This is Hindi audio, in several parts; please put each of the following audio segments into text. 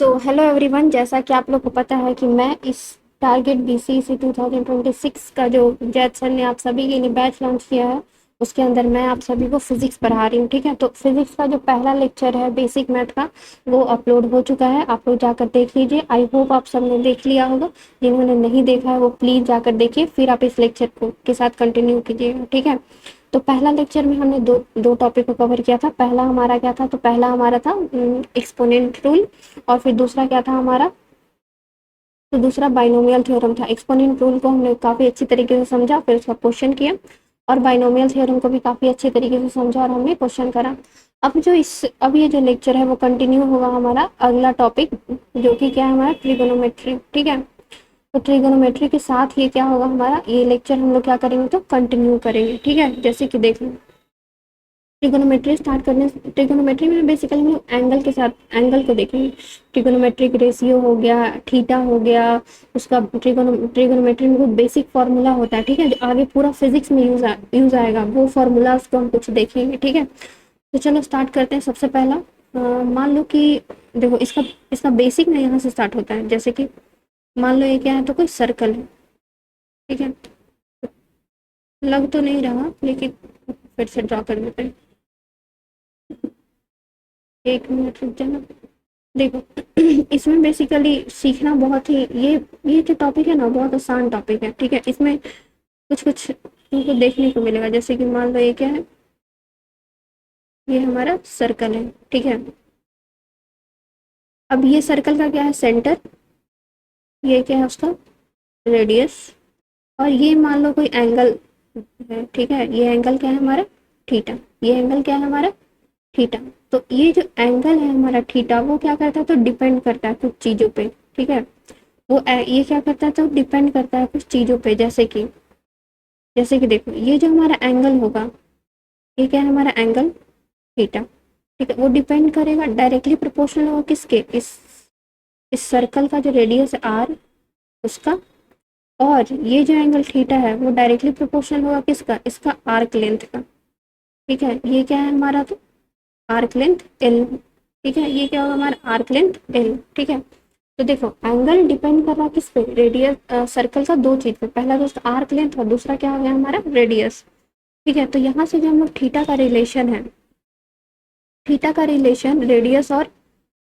हेलो एवरीवन, जैसा कि आप लोग को पता है कि मैं इस टारगेट बीसीसी 2026 का जो जैद सर ने आप सभी के लिए बैच लॉन्च किया है, उसके अंदर मैं आप सभी को फिजिक्स पढ़ा रही हूँ। ठीक है, तो फिजिक्स का जो पहला लेक्चर है बेसिक मैथ का, वो अपलोड हो चुका है। आप लोग जाकर देख लीजिए। आई होप आप सबने देख लिया होगा। जिन्होंने नहीं देखा है वो प्लीज़ जाकर देखिए, फिर आप इस लेक्चर को के साथ कंटिन्यू कीजिएगा। ठीक है, तो पहला लेक्चर में हमने दो टॉपिक को कवर किया था। पहला हमारा क्या था? तो पहला हमारा था एक्सपोनेंट रूल, और फिर दूसरा क्या था हमारा? तो दूसरा बाइनोमियल थ्योरम था। एक्सपोनेंट रूल को हमने काफ़ी अच्छी तरीके से समझा, फिर उसका क्वेश्चन किया, और बाइनोमियल थ्योरम को भी काफ़ी अच्छे तरीके से समझा और हमने क्वेश्चन करा। अब ये जो लेक्चर है वो कंटिन्यू होगा हमारा अगला टॉपिक, जो कि क्या है हमारा? ट्रिगोनोमेट्री। ठीक है, तो ट्रिगोनोमेट्री के साथ ये क्या होगा हमारा? ये लेक्चर हम लोग क्या करेंगे? तो कंटिन्यू करेंगे। ठीक है, जैसे कि देख लो, ट्रिगोनोमेट्री में बेसिकली हम लोग एंगल के साथ एंगल को देखेंगे। ट्रिगोनोमेट्रिक रेशियो हो गया, थीटा हो गया, उसका ट्रिगोनोमेट्री में कोई बेसिक फार्मूला होता है। ठीक है, जो आगे पूरा फिजिक्स में यूज आएगा, वो फार्मूलाज को हम कुछ देखेंगे। ठीक है, तो चलो स्टार्ट करते हैं। सबसे पहला मान लो कि देखो, इसका इसका बेसिक ना यहाँ से स्टार्ट होता है। जैसे कि मान लो ये क्या है? तो कोई सर्कल है। ठीक है, लग तो नहीं रहा, लेकिन फिर से ड्रॉ कर देते हैं। एक मिनट रुक जाना। देखो, इसमें बेसिकली सीखना बहुत ही ये जो टॉपिक है ना, बहुत आसान टॉपिक है। ठीक है, इसमें कुछ कुछ तुमको देखने को मिलेगा। जैसे कि मान लो ये क्या है? ये हमारा सर्कल है। ठीक है, अब ये सर्कल का क्या है? सेंटर। ये क्या है? उसका रेडियस। और ये मान लो कोई एंगल है। ठीक है, ये एंगल क्या है हमारा? थीटा। ये एंगल क्या है हमारा? थीटा। तो ये जो एंगल है हमारा थीटा, वो क्या करता है? तो डिपेंड करता है कुछ चीजों पे। ठीक है, ये क्या करता है? तो डिपेंड करता है कुछ चीजों पे। जैसे कि देखो, ये जो हमारा एंगल होगा, ये क्या है हमारा? Angle theta. ठीक है, वो डिपेंड करेगा, डायरेक्टली प्रोपोर्शनल होगा किसके? इस सर्कल का जो रेडियस है आर, उसका। और ये जो एंगल थीटा है वो डायरेक्टली प्रोपोर्शनल होगा किसका? इसका आर्क लेंथ का। ठीक है, ये क्या है हमारा? तो आर्क लेंथ एल। ठीक है, ये क्या होगा हमारा? Arc length L. ठीक है, तो देखो, एंगल डिपेंड कर रहा है किस पे? रेडियस। सर्कल का दो चीज पे, पहला तो उसका आर्क लेंथ और दूसरा क्या हो गया हमारा? रेडियस। ठीक है, तो यहाँ से जो हम लोग थीटा का रिलेशन है, थीटा का रिलेशन रेडियस और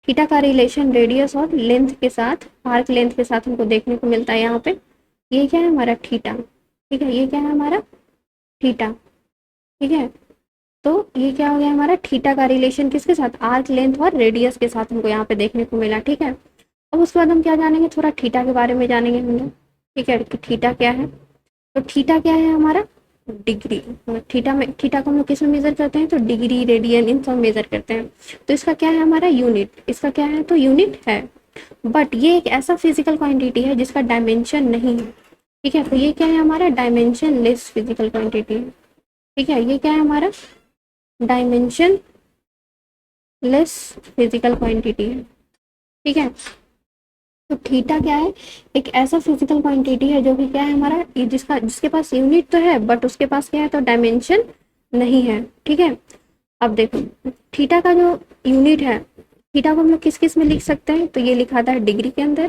थीटा का रिलेशन रेडियस और लेंथ के साथ, आर्क लेंथ के साथ हमको देखने को मिलता है यहाँ पे। ये क्या है हमारा? थीटा। ठीक है, ये क्या है हमारा? थीटा। ठीक है, तो ये क्या हो गया हमारा? थीटा का रिलेशन किसके साथ? आर्क लेंथ और रेडियस के साथ हमको यहाँ पे देखने को मिला। ठीक है, अब उसके बाद हम क्या जानेंगे? थोड़ा थीटा के बारे में जानेंगे हम लोग। ठीक है, कि थीटा क्या है? तो थीटा क्या है हमारा? डिग्री। थीटा को हम लोग किस में मेजर करते हैं? तो डिग्री, रेडियन, इन सब मेजर करते हैं। तो इसका क्या है हमारा? यूनिट। इसका क्या है? तो यूनिट है। बट ये एक ऐसा फिजिकल क्वांटिटी है जिसका डायमेंशन नहीं है। ठीक है, तो ये क्या है हमारा? डायमेंशन लेस फिजिकल क्वांटिटी है। ठीक है, ये क्या है हमारा? डायमेंशन लेस फिजिकल क्वांटिटी है। ठीक है, तो थीटा क्या है? एक ऐसा फिजिकल क्वांटिटी है जो कि क्या है हमारा? जिसके पास यूनिट तो है, बट उसके पास क्या है? तो डायमेंशन नहीं है। ठीक है, अब देखो, थीटा का जो यूनिट है, थीटा को हम लोग किस किस में लिख सकते हैं? तो ये लिखा था डिग्री के अंदर।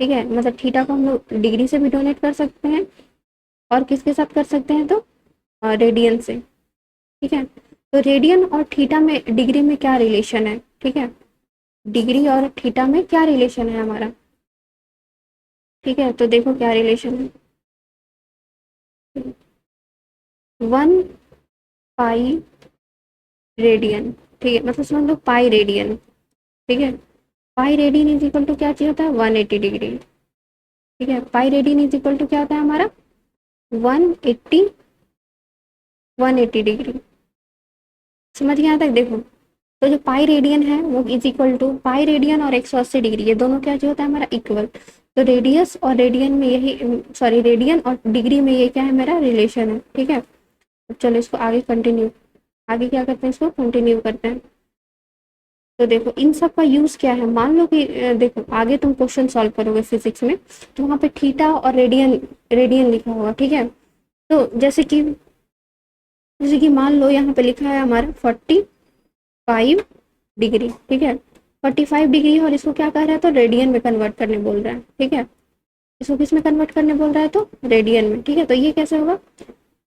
ठीक है, मतलब थीटा को हम लोग डिग्री से भी डोनेट कर सकते हैं, और किसके साथ कर सकते हैं? तो रेडियन से। ठीक है, तो रेडियन और थीटा में, डिग्री में क्या रिलेशन है? ठीक है, डिग्री और थीटा में क्या रिलेशन है हमारा? ठीक है, तो देखो क्या रिलेशन है। 1 पाई रेडियन। ठीक है, मतलब समझ लो पाई रेडियन। ठीक है, pi radian is equal to क्या चाहिए होता है? 180 डिग्री। ठीक है, pi radian is equal to क्या होता है हमारा? 180 180 डिग्री। समझ गया यहाँ तक? देखो, तो जो पाई रेडियन है वो is equal to pi radian और 180 डिग्री, ये दोनों क्या जो होता है हमारा? इक्वल। तो रेडियस और रेडियन में यही, सॉरी, रेडियन और डिग्री में ये क्या है? मेरा रिलेशन है। ठीक है, अब चलो इसको आगे कंटिन्यू, आगे क्या करते हैं? इसको कंटिन्यू करते हैं। तो देखो, इन सब का यूज क्या है? मान लो कि देखो, आगे तुम क्वेश्चन सॉल्व करोगे फिजिक्स में, तो वहां पे थीटा और रेडियन रेडियन लिखा होगा। ठीक है, तो जैसे कि मान लो यहाँ पे लिखा है हमारा 45 डिग्री। ठीक है, 45 डिग्री और इसको क्या कह रहा है, तो रेडियन में कन्वर्ट करने बोल रहा है, ठीक है। इसको किस में कन्वर्ट करने बोल रहा है, तो रेडियन में, ठीक है। तो ये कैसे होगा,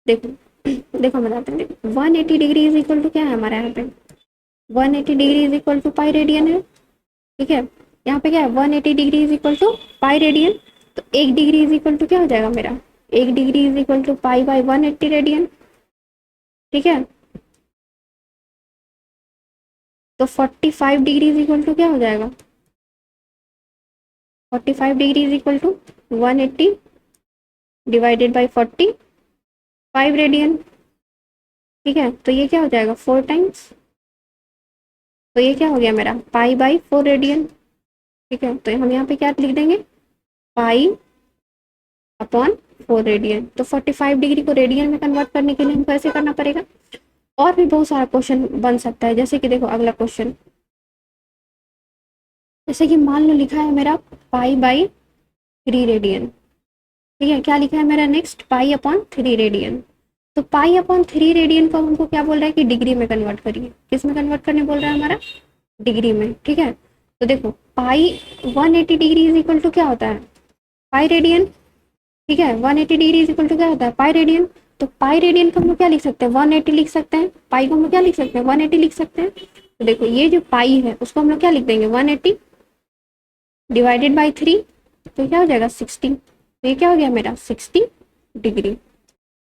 देखो देखो हम बताते हैं, देखो 180 डिग्री इज इक्वल टू क्या है हमारा, यहाँ पे 180 degree is equal to pi radian है, ठीक है। यहाँ पे क्या है, 180 degree is equal to pi radian. तो 1 डिग्री इज इक्वल टू क्या हो जाएगा मेरा, 1 degree is equal to pi by 180 radian, ठीक है। तो 45 डिग्री इज इक्वल टू क्या हो जाएगा, 45 degree is equal to 180 divided by 45 radian, ठीक है। तो ये क्या हो जाएगा, 4 टाइम्स, तो ये क्या हो गया मेरा, पाई बाई 4 रेडियन, ठीक है। तो हम यहाँ पे क्या लिख देंगे, पाई अपॉन 4 रेडियन। तो 45 डिग्री को रेडियन में कन्वर्ट करने के लिए हमको ऐसे करना पड़ेगा। और भी बहुत सारा क्वेश्चन बन सकता है, जैसे कि देखो अगला क्वेश्चन, जैसे कि मान लो लिखा है मेरा पाई बाई 3 रेडियन, ठीक है। क्या लिखा है मेरा नेक्स्ट, पाई अपॉन 3 रेडियन। तो पाई अपॉन 3 रेडियन को हमको क्या बोल रहा है कि डिग्री में कन्वर्ट करिए, किस में कन्वर्ट करने बोल रहा है हमारा, डिग्री में, ठीक है। तो देखो पाई 180 डिग्री इज इक्वल टू क्या होता है, पाई रेडियन, ठीक है। 180 डिग्री इज इक्वल टू क्या होता है, पाई रेडियन। तो पाई रेडियन को हम लोग क्या लिख सकते हैं, 180 लिख सकते हैं, पाई को हम लोग क्या लिख सकते हैं, 180 लिख सकते हैं। तो देखो ये जो पाई है उसको हम लोग क्या लिख देंगे, 180 डिवाइडेड बाई 3, तो क्या हो जाएगा 60। तो ये क्या हो गया मेरा 60 डिग्री,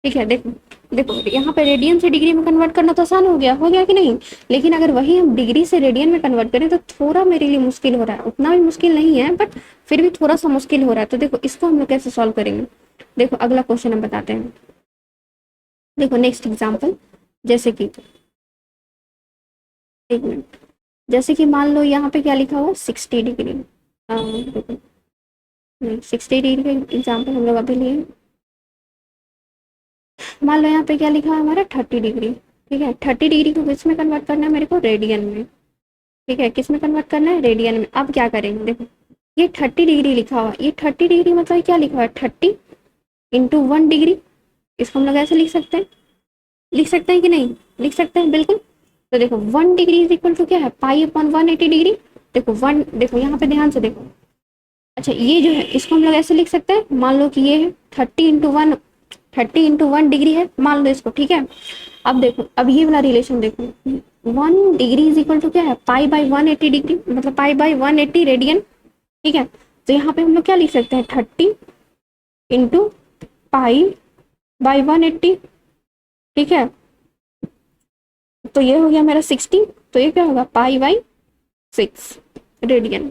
ठीक है। देखो देखो यहाँ पे रेडियन से डिग्री में कन्वर्ट करना तो आसान हो गया कि नहीं। लेकिन अगर वही हम डिग्री से रेडियन में कन्वर्ट करें तो थोड़ा मेरे लिए मुश्किल हो रहा है, उतना भी मुश्किल नहीं है बट फिर भी थोड़ा सा मुश्किल हो रहा है। तो देखो इसको हम लोग कैसे सॉल्व करेंगे, देखो अगला क्वेश्चन हम बताते हैं। देखो नेक्स्ट एग्जाम्पल, जैसे कि 1 मिनट, जैसे कि मान लो यहाँ पे क्या लिखा हुआ 60 डिग्री, देखो नहीं 60 डिग्री का एग्जाम्पल हम लोग अभी लिए। मान लो यहाँ पे क्या लिखा है हमारा 30 डिग्री, ठीक है। 30 डिग्री को किस में कन्वर्ट करना है मेरे को, रेडियन में, ठीक है। किस में कन्वर्ट करना है, रेडियन में। अब क्या करेंगे, देखो ये 30 डिग्री लिखा हुआ, ये 30 डिग्री मतलब क्या लिखा हुआ है, 30 × 1 डिग्री। इसको हम लोग ऐसे लिख सकते हैं, लिख सकते हैं कि नहीं, लिख सकते हैं बिल्कुल। तो देखो 1 डिग्री इज इक्वल टू क्या है, पाई अपॉन 180 डिग्री। देखो वन, देखो यहाँ पे ध्यान से देखो, अच्छा ये जो है इसको हम लोग ऐसे लिख सकते हैं, मान लो कि ये है 30 × 1 डिग्री है, मान लो इसको, ठीक है। अब देखो अब ये वाला रिलेशन देखो, 1 डिग्री इज इक्वल टू क्या है, पाई बाई 180 डिग्री, मतलब पाई बाई 180 रेडियन, ठीक है। तो यहाँ पे हम लोग क्या लिख सकते हैं, 30 × पाई बाई 180, ठीक है। तो ये हो गया मेरा 60, तो ये क्या होगा, पाई बाई 6 रेडियन।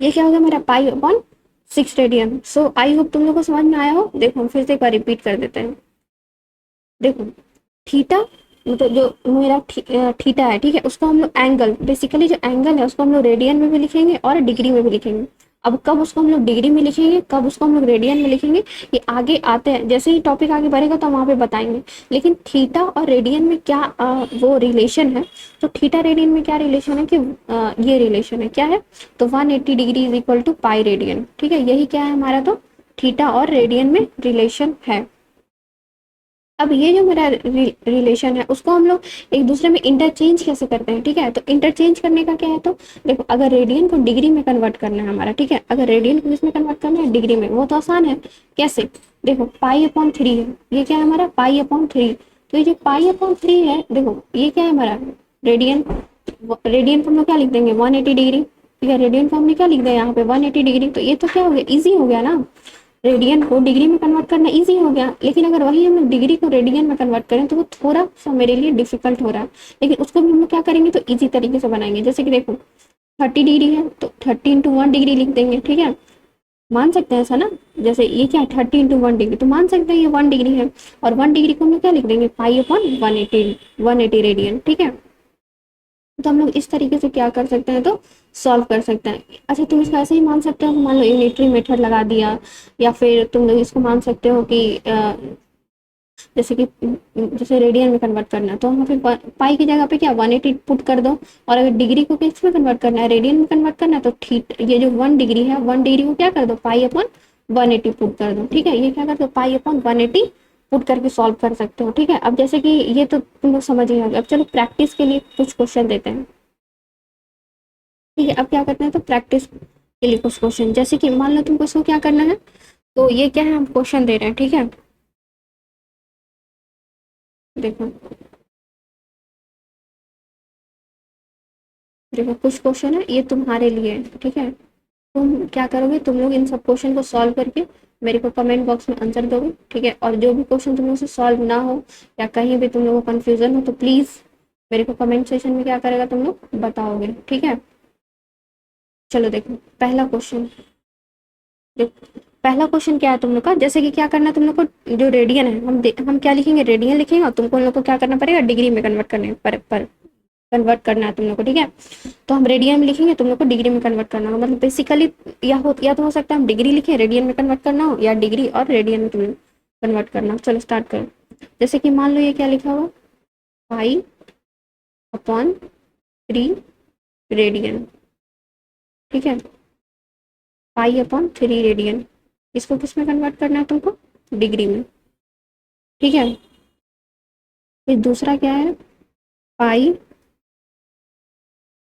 ये क्या होगा मेरा, pi upon 6 radian. So I hope तुम लोग को समझ में आया हो। देखो हम फिर से एक बार रिपीट कर देते हैं। देखो थीटा मतलब जो मेरा थीटा है, ठीक है, उसको हम लोग एंगल, बेसिकली जो एंगल है उसको हम लोग रेडियन में भी लिखेंगे और डिग्री में भी लिखेंगे। अब कब उसको हम लोग डिग्री में लिखेंगे, कब उसको हम लोग रेडियन में लिखेंगे, ये आगे आते हैं, जैसे ही टॉपिक आगे बढ़ेगा तो हम वहाँ पे बताएंगे। लेकिन थीटा और रेडियन में क्या वो रिलेशन है, तो थीटा रेडियन में क्या रिलेशन है कि ये रिलेशन है, क्या है, तो 180 degree is equal to pi radian, ठीक है। यही क्या है हमारा, तो थीटा और रेडियन में रिलेशन है। अब ये जो मेरा रिलेशन है उसको हम लोग एक दूसरे में इंटरचेंज कैसे करते हैं, ठीक है। तो इंटरचेंज करने का क्या है, तो देखो अगर रेडियन को डिग्री में कन्वर्ट करना है हमारा, ठीक है, अगर रेडियन को किसमें कन्वर्ट करना है, डिग्री में, वो तो आसान है। कैसे, देखो पाई अपॉन 3 है, ये क्या है हमारा, पाई अपॉन 3। तो ये जो पाई अपॉन 3 है, देखो ये क्या है हमारा, रेडियन। रेडियन को हम लोग क्या लिख देंगे, 180 डिग्री, ठीक है। रेडियन को हमने क्या लिख दिया यहाँ पे, 180 डिग्री। तो ये तो क्या हो गया, ईजी हो गया ना, रेडियन को डिग्री में कन्वर्ट करना इजी हो गया। लेकिन अगर वही हम लोग डिग्री को रेडियन में कन्वर्ट करें तो वो थोड़ा सा मेरे लिए डिफिकल्ट हो रहा है। लेकिन उसको भी हम लोग क्या करेंगे, तो इजी तरीके से बनाएंगे। जैसे कि देखो 30 डिग्री है तो 30 × 1 डिग्री लिख देंगे, ठीक है। मान सकते हैं ऐसा ना, जैसे ये क्या है 30 × 1 डिग्री, तो मान सकते हैं ये 1 डिग्री है। और 1 डिग्री को हम लोग क्या लिख देंगे, पाई अपॉन 180 रेडियन, ठीक है। तो हम लोग इस तरीके से क्या कर सकते हैं, तो सॉल्व कर सकते हैं। अच्छा तुम इसको ऐसे ही मान सकते हो, मान लो यूनिटरी मेथड लगा दिया, या फिर तुम लोग इसको मान सकते हो कि जैसे कि जैसे रेडियन में कन्वर्ट करना है तो हम फिर पाई की जगह पे क्या 180 पुट कर दो। और अगर डिग्री को किस में कन्वर्ट करना है, रेडियन में कन्वर्ट करना है, तो ठीक ये जो 1 डिग्री है 1 डिग्री को क्या कर दो, पाई अपॉन 180 पुट कर दो, ठीक है। ये क्या कर दो, पाई अपॉन 180 पुट करके सॉल्व कर सकते हो, ठीक है। अब जैसे कि ये तो तुम लोग समझ ही होंगे, अब चलो प्रैक्टिस के लिए कुछ क्वेश्चन देते हैं। ठीक है, अब क्या करना है, तो प्रैक्टिस के लिए कुछ क्वेश्चन, जैसे कि मान लो तुमको इसको क्या करना है, तो ये क्या है, हम क्वेश्चन दे रहे हैं, ठीक है। देखो देखो कुछ क्वेश्चन है ये तुम्हारे लिए है, ठीक है। तुम क्या करोगे, तुम लोग इन सब क्वेश्चन को सॉल्व करके मेरे को कमेंट बॉक्स में आंसर दोगे, ठीक है। और जो भी क्वेश्चन तुम लोग से सॉल्व ना हो या कहीं भी तुम लोगों को कंफ्यूजन हो तो प्लीज मेरे को कमेंट सेक्शन में क्या करेगा, तुम लोग बताओगे, ठीक है। चलो देखो पहला क्वेश्चन, पहला क्वेश्चन क्या है तुम लोग का, जैसे कि क्या करना है तुम लोग को, जो रेडियन है हम क्या लिखेंगे, रेडियन लिखेंगे, और तुमको उन लोग को क्या करना पड़ेगा, डिग्री में कन्वर्ट करने पर कन्वर्ट करना है तुम लोग को, ठीक है। तो हम रेडियन में लिखेंगे, तुम लोग को डिग्री में कन्वर्ट करना होगा, मतलब बेसिकली या तो हो सकता है हम डिग्री लिखें रेडियन में कन्वर्ट करना हो, या डिग्री और रेडियन में तुम्हें कन्वर्ट करना हो। चलो स्टार्ट करो। जैसे कि मान लो ये क्या लिखा हुआ, 5/3 रेडियन, ठीक है। 5/3 रेडियन, इसको किस में कन्वर्ट करना है तुमको, डिग्री में, ठीक है। फिर दूसरा क्या है, पाई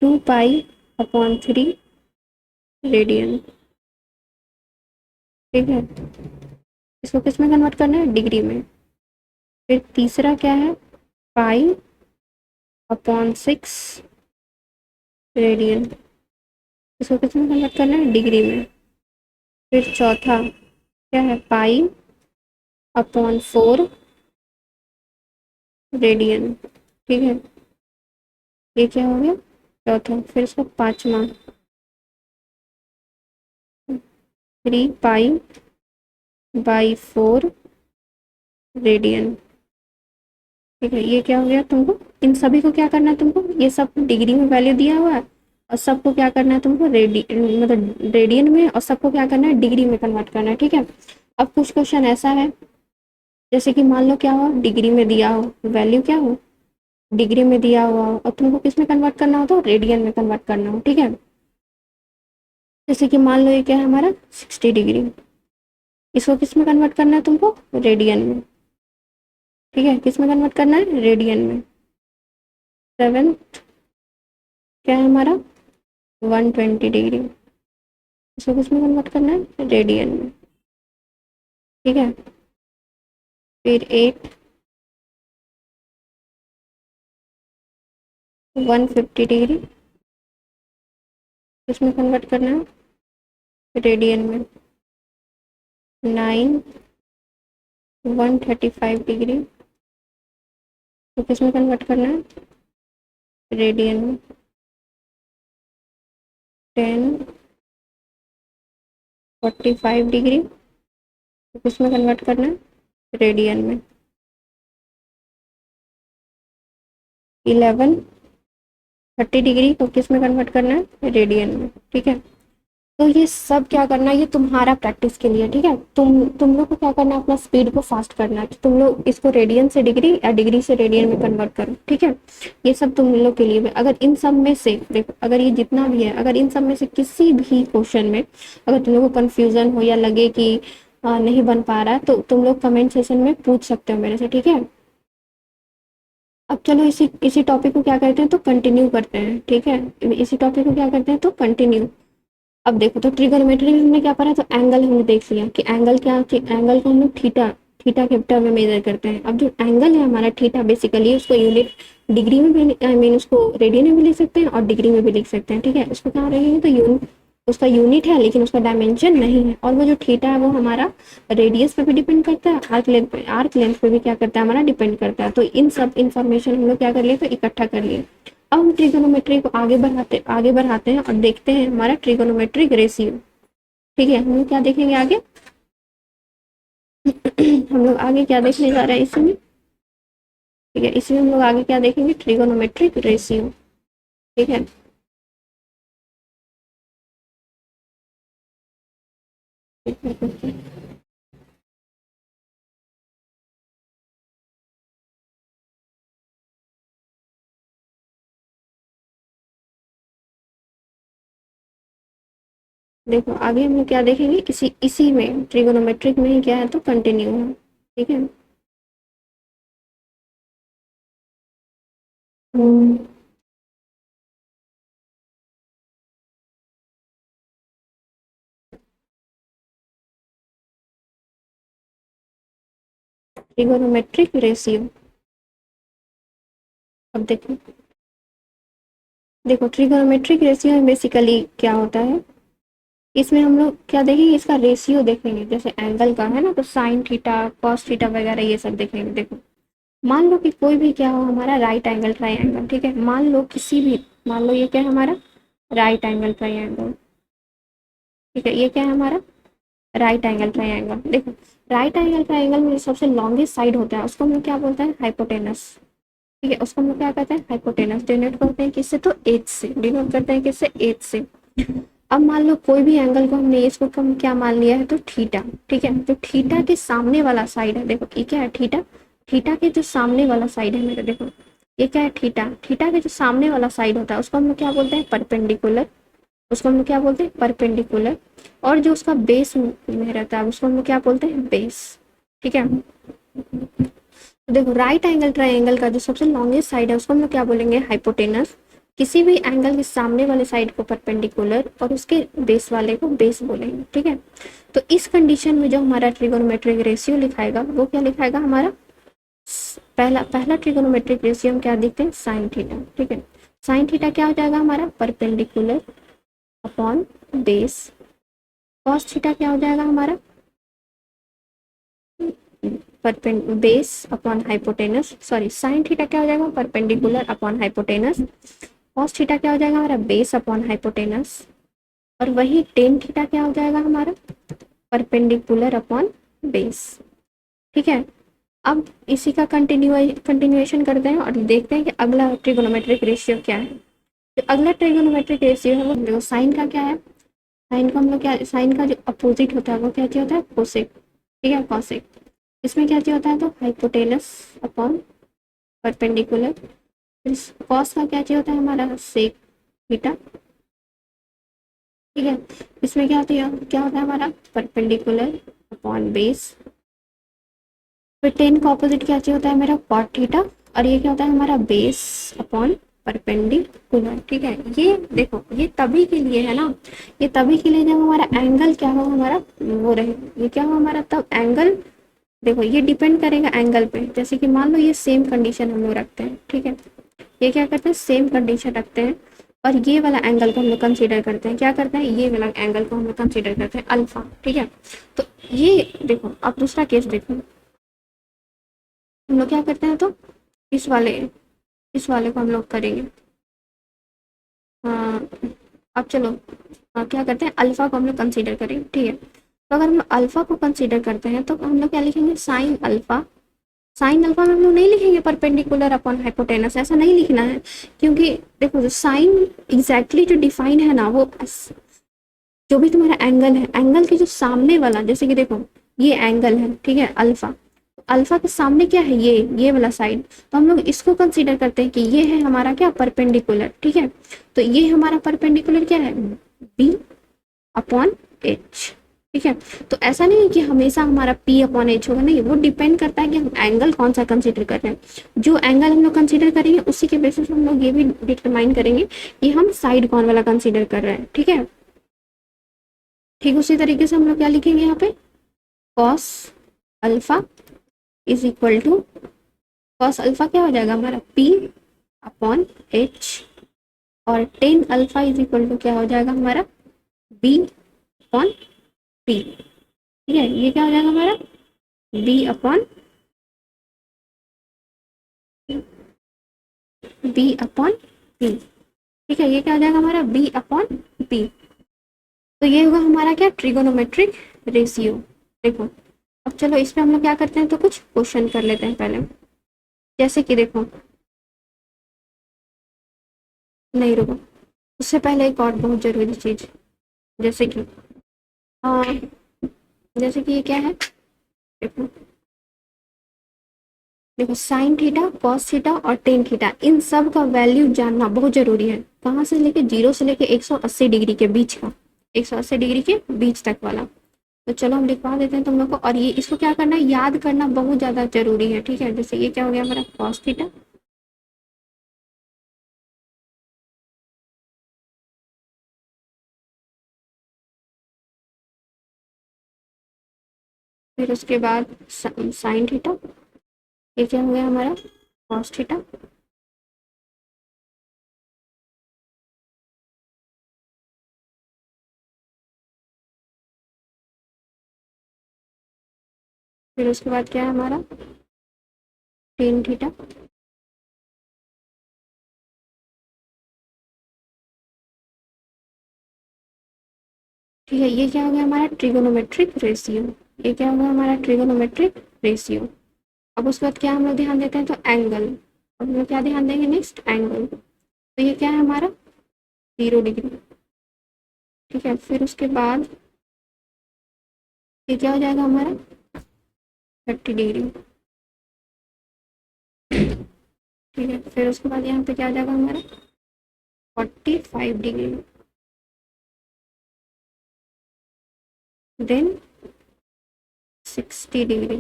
2 पाई/3 रेडियन, ठीक है। इसको किस में कन्वर्ट करना है, डिग्री में। फिर तीसरा क्या है, पाई/6 रेडियन, इसको किस में कन्वर्ट करना है, डिग्री में। फिर चौथा क्या है, पाई/4 रेडियन, ठीक है। ये क्या हो गया, चौथा। फिर इसका पांचवा, 3 पाई/4 रेडियन, ठीक है। ये क्या हो गया तुमको, इन सभी को क्या करना है तुमको, ये सब डिग्री में वैल्यू दिया हुआ है, और सबको क्या करना है तुमको मतलब रेडियन में, और सबको क्या करना है, डिग्री में कन्वर्ट करना है, ठीक है। अब कुछ क्वेश्चन ऐसा है, जैसे कि मान लो क्या हो, डिग्री में दिया हो, वैल्यू क्या हो, डिग्री में दिया हुआ हो, और तुमको किस में कन्वर्ट करना हो, तो रेडियन में कन्वर्ट करना हो, ठीक है। जैसे कि मान लो ये क्या है हमारा 60 डिग्री, इसको किस में कन्वर्ट करना है तुमको, रेडियन में, ठीक है। किस में कन्वर्ट करना है, रेडियन में। सेवन क्या है हमारा, 120 डिग्री, इसको किस में कन्वर्ट करना है, रेडियन में, ठीक है। फिर 150 डिग्री, इसमें कन्वर्ट करना है, रेडियन में। 9 135 डिग्री, तो किस में कन्वर्ट करना है, रेडियन में। 10 45 डिग्री, तो किस में कन्वर्ट करना है, रेडियन में। 11 30 डिग्री, तो किस में कन्वर्ट करना है, रेडियन में, ठीक है। तो ये सब क्या करना है, ये तुम्हारा प्रैक्टिस के लिए, ठीक है। तुम लोग को क्या करना है, अपना स्पीड को फास्ट करना है, तो तुम लोग इसको रेडियन से डिग्री या डिग्री से रेडियन में कन्वर्ट करो, ठीक है। ये सब तुम लोग के लिए है। अगर इन सब में से देखो, अगर ये जितना भी है, अगर इन सब में से किसी भी क्वेश्चन में अगर तुम लोग को कंफ्यूजन हो या लगे कि नहीं बन पा रहा है, तो तुम लोग कमेंट सेशन में पूछ सकते हो मेरे से, ठीक है। अब चलो इसी इसी टॉपिक को क्या करते हैं, तो कंटिन्यू करते हैं, ठीक है। इसी टॉपिक को क्या करते हैं, तो कंटिन्यू। अब देखो, तो ट्रिगोनोमेट्री में हमने क्या पढ़ा, तो एंगल हमने देख लिया कि एंगल क्या, कि एंगल को हम लोग थीटा थीटा कैपिटल में मेजर करते हैं। अब जो एंगल है हमारा थीटा, बेसिकली उसको यूनिट डिग्री में भी, आई मीन उसको रेडियन में भी लिख सकते हैं और डिग्री में भी लिख सकते हैं, ठीक है। उसको कहाँ रहेंगे, तो उसका यूनिट है लेकिन उसका डायमेंशन नहीं है। और वो जो थीटा है वो हमारा रेडियस पे भी डिपेंड करता है, आर्क लेंथ पे भी क्या करता है, हमारा डिपेंड करता है। तो इन सब इंफॉर्मेशन हम लोग क्या कर लिए, तो इकट्ठा कर लिए। अब हम ट्रिगोनोमेट्री को आगे बढ़ाते हैं और देखते हैं हमारा ट्रिगोनोमेट्रिक रेशियो, ठीक है। हम लोग क्या देखेंगे आगे हम लोग आगे क्या देखने जा रहे हैं इसमें, ठीक है। इसमें हम लोग आगे क्या देखेंगे, ट्रिगोनोमेट्रिक रेशियो, ठीक है। देखो आगे हम लोग क्या देखेंगे, इसी इसी में ट्रिगोनोमेट्रिक में ही क्या है, तो कंटिन्यू है, ठीक है। हम्म, ट्रिगोनोमेट्रिक रेशियो। अब देखो, देखो ट्रिगोनोमेट्रिक रेशियो में बेसिकली क्या होता है, इसमें हम लोग क्या देखेंगे, इसका रेशियो देखेंगे। जैसे एंगल का है ना, तो साइन थीटा कॉस थीटा वगैरह ये सब देखेंगे। देखो मान लो कि कोई भी क्या हो हमारा राइट एंगल ट्राइंगल, ठीक है, मान लो किसी भी, मान लो ये क्या है हमारा राइट एंगल ट्राइंगल, ठीक है, ये क्या है हमारा राइट एंगल ट्राइंगल। देखो राइट एंगल ट्राइंगल में जो सबसे लॉन्गेस्ट साइड होता है उसको हम लोग क्या बोलते हैं, हाइपोटेनस। ठीक है, उसको हम लोग क्या कहते हैं, हाइपोटेनस। डिनोट करते हैं किससे, तो एच से। डिनोट करते हैं किससे, एच से। अब मान लो कोई भी एंगल को हमने इसको हम क्या मान लिया है, तो थीटा। ठीक है, तो थीटा के सामने वाला साइड है, देखो ये क्या है, थीटा। थीटा के जो सामने वाला साइड है मेरा, देखो ये क्या है, थीटा। थीटा के जो सामने वाला साइड होता है उसको हम लोग क्या बोलते हैं, परपेंडिकुलर। उसको हम लोग क्या बोलते हैं, परपेंडिकुलर। और जो उसका बेस में रहता है उसको हम लोग क्या बोलते हैं, बेस। ठीक है, तो देखो राइट एंगल ट्राइंगल का जो सबसे लॉन्गेस्ट साइड है उसको हम लोग क्या बोलेंगे, हाइपोटेनस। किसी भी एंगल के सामने वाले साइड को परपेंडिकुलर और उसके बेस वाले को बेस बोलेंगे। ठीक है, तो इस कंडीशन में जो हमारा ट्रिगोनोमेट्रिक रेशियो लिखाएगा वो क्या लिखाएगा हमारा, पहला पहला ट्रिगोनोमेट्रिक रेशियो हम क्या देखते हैं, साइन थीटा। ठीक है, साइन थीटा क्या हो जाएगा हमारा, perpendicular upon base. Cos theta क्या हो जाएगा हमारा, base upon hypotenuse, sorry sine theta क्या हो जाएगा, perpendicular upon hypotenuse. Cos theta क्या हो जाएगा हमारा, बेस अपॉन हाइपोटेनस। और वही टेन थीटा क्या हो जाएगा हमारा, परपेंडिकुलर अपॉन बेस। ठीक है, अब इसी का कंटिन्यूएशन करते हैं और देखते हैं कि अगला ट्रिगोनोमेट्रिक रेशियो क्या है। तो अगला ट्रिगोनोमेट्रिक रेशियो है वो साइन का क्या है, साइन का हम लोग क्या, साइन का जो अपोजिट होता है वो क्या होता है, कोसेक। ठीक है, कॉसेक। इसमें क्या होता है, तो हाइपोटेनस अपॉन परपेंडिकुलर। कॉस का क्या होता है हमारा, सेक थीटा। ठीक है, इसमें क्या होता है, क्या होता है हमारा, परपेंडिकुलर अपॉन बेस। फिर टेन का ऑपोजिट क्या होता है मेरा, कॉट थीटा। और ये क्या होता है हमारा, बेस अपॉन परपेंडिकुलर। ठीक है, ये देखो ये तभी के लिए है ना, ये तभी के लिए जब हमारा एंगल क्या हो, हमारा वो रहे, ये क्या हो हमारा तब एंगल। देखो ये डिपेंड करेगा एंगल पे। जैसे कि मान लो ये सेम कंडीशन हम लोग रखते हैं, ठीक है, ये क्या करते हैं, सेम कंडीशन रखते हैं। और ये वाला एंगल को हम लोग कंसीडर करते हैं, क्या करते हैं, ये वाला एंगल को हम लोग कंसीडर करते हैं अल्फा। ठीक है, तो ये देखो अब दूसरा केस देखो, हम लोग क्या करते हैं, तो इस वाले इस वाले को हम लोग करेंगे। हाँ, अब चलो, क्या करते हैं, अल्फा को हम लोग कंसीडर करेंगे। ठीक है, तो अगर हम अल्फा को कंसीडर करते हैं तो हम लोग क्या लिखेंगे, साइन अल्फा। साइन अल्फा में हम लोग नहीं लिखेंगे परपेंडिकुलर अपॉन हाइपोटेनस, ऐसा नहीं लिखना है। क्योंकि देखो जो साइन एग्जैक्टली जो डिफाइन है ना, वो जो भी तुम्हारा एंगल है, एंगल के जो सामने वाला, जैसे कि देखो ये एंगल है, ठीक है, अल्फा। अल्फा के सामने क्या है, ये वाला साइड। तो हम लोग इसको कंसीडर करते हैं कि ये है हमारा क्या, परपेंडिकुलर। ठीक है, तो ये हमारा परपेंडिकुलर क्या है, बी अपॉन एच। ठीक है, तो ऐसा नहीं है कि हमेशा हमारा पी अपॉन एच होगा, नहीं, वो डिपेंड करता है कि हम एंगल कौन सा कंसीडर कर रहे हैं। जो एंगल हम लोग कंसीडर करेंगे उसी के बेसिस पे हम लोग ये भी डिटरमाइन करेंगे कि हम साइड कौन वाला कंसीडर कर रहे हैं। ठीक है, ठीक उसी तरीके से हम लोग क्या लिखेंगे यहाँ पे, cos alpha is equal to, cos alpha क्या हो जाएगा हमारा, पी अपॉन एच। और tan alpha is equal to क्या हो जाएगा हमारा, बी अपॉन पी। ठीक है, ये क्या हो जाएगा हमारा, बी अपॉन पी। ठीक है, ये क्या हो जाएगा हमारा, बी अपॉन पी। तो ये होगा हमारा क्या, ट्रिगोनोमेट्रिक रेशियो। देखो अब चलो इस पे हम लोग क्या करते हैं, तो कुछ क्वेश्चन कर लेते हैं पहले। जैसे कि देखो, नहीं रुको, उससे पहले एक और बहुत जरूरी चीज, जैसे कि हाँ, जैसे कि ये क्या है, देखो, देखो साइन थीटा कॉस थीटा और टेन थीटा, इन सब का वैल्यू जानना बहुत जरूरी है। कहाँ से लेके, जीरो से लेके 180 डिग्री के बीच का, 180 डिग्री के बीच तक वाला। तो चलो हम लिखवा देते हैं तुम लोग को। और ये इसको क्या करना है, याद करना बहुत ज्यादा जरूरी है। ठीक है, जैसे ये क्या हो गया हमारा, कॉस थीटा। फिर उसके बाद साइन थीटा। ये क्या हो गया हमारा कॉस थीटा। फिर उसके बाद क्या है हमारा टेन थीटा। ठीक है, ये क्या हो गया हमारा ट्रिगोनोमेट्रिक रेशियो। ये क्या हो गया हमारा ट्रिगोनोमेट्रिक रेशियो। अब उसके बाद क्या हम लोग ध्यान देते हैं तो एंगल। अब हम लोग क्या ध्यान देंगे नेक्स्ट एंगल। तो ये क्या है हमारा 0 डिग्री। ठीक है, फिर उसके बाद ये क्या हो जाएगा हमारा 30 डिग्री। ठीक है, फिर उसके बाद यहाँ पे क्या हो जाएगा हमारा 45 डिग्री। Then 60 degree.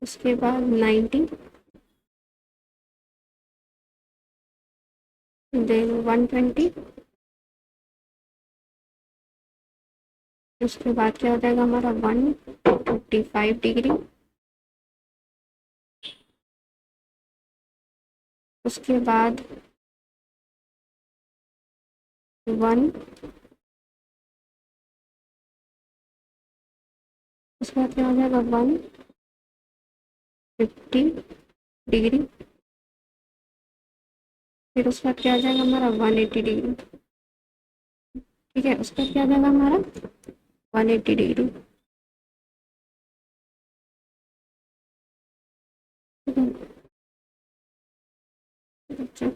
उसके बाद 90। देन 120। उसके बाद क्या हो जाएगा हमारा 145 डिग्री। उसके बाद 1। उसके बाद क्या हो जाएगा 150 डिग्री। फिर उसके बाद क्या हो जाएगा हमारा 180 डिग्री। ठीक है, उसके बाद क्या हो जाएगा हमारा 180 डिग्री। ठीक है, अच्छा।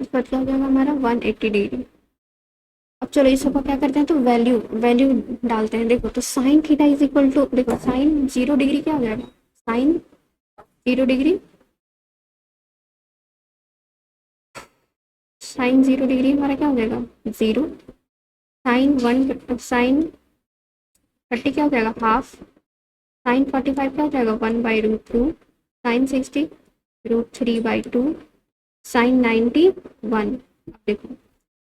उसके बाद क्या हो जाएगा हमारा 180 डिग्री। अब चलो इस सबको क्या करते हैं तो वैल्यू वैल्यू डालते हैं। देखो तो sine theta is equal to, देखो साइन 0 डिग्री क्या हो जाएगा साइन 0 डिग्री। साइन 0 डिग्री हमारा क्या हो जाएगा 0। साइन 30 क्या हो जाएगा हाफ। साइन 45 क्या हो जाएगा 1/√2। साइन 60 √3/2। साइन 90 1।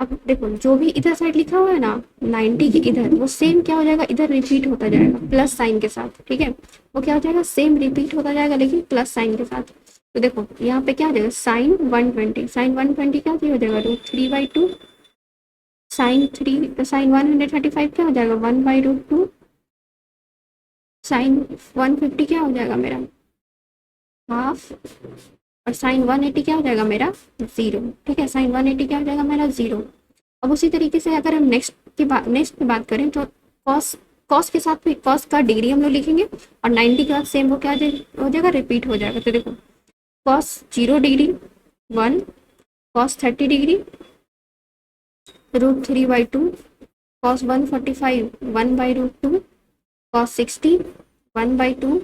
अब देखो जो भी इधर साइड लिखा हुआ है ना 90 के इधर, वो सेम क्या हो जाएगा इधर रिपीट होता जाएगा प्लस साइन के साथ। ठीक है, वो क्या हो जाएगा सेम रिपीट होता जाएगा लेकिन प्लस साइन के साथ। तो देखो यहाँ पे क्या हो जाएगा साइन 120 क्या हो जाएगा √3/2। साइन 135 क्या हो जाएगा 1/√2। साइन 150 क्या हो जाएगा मेरा हाफ। और साइन 180 क्या हो जाएगा मेरा 0। ठीक है, साइन 180 क्या हो जाएगा मेरा 0। अब उसी तरीके से अगर हम नेक्स्ट की बात करें तो कॉस कॉस के साथ भी कॉस का डिग्री हम लोग लिखेंगे और 90 के बाद सेम वो क्या हो जाएगा रिपीट हो जाएगा। तो देखो cos 0 degree 1। Cos 30 degree √3/2। Cos 145 1/√2। Cos 60 1/2।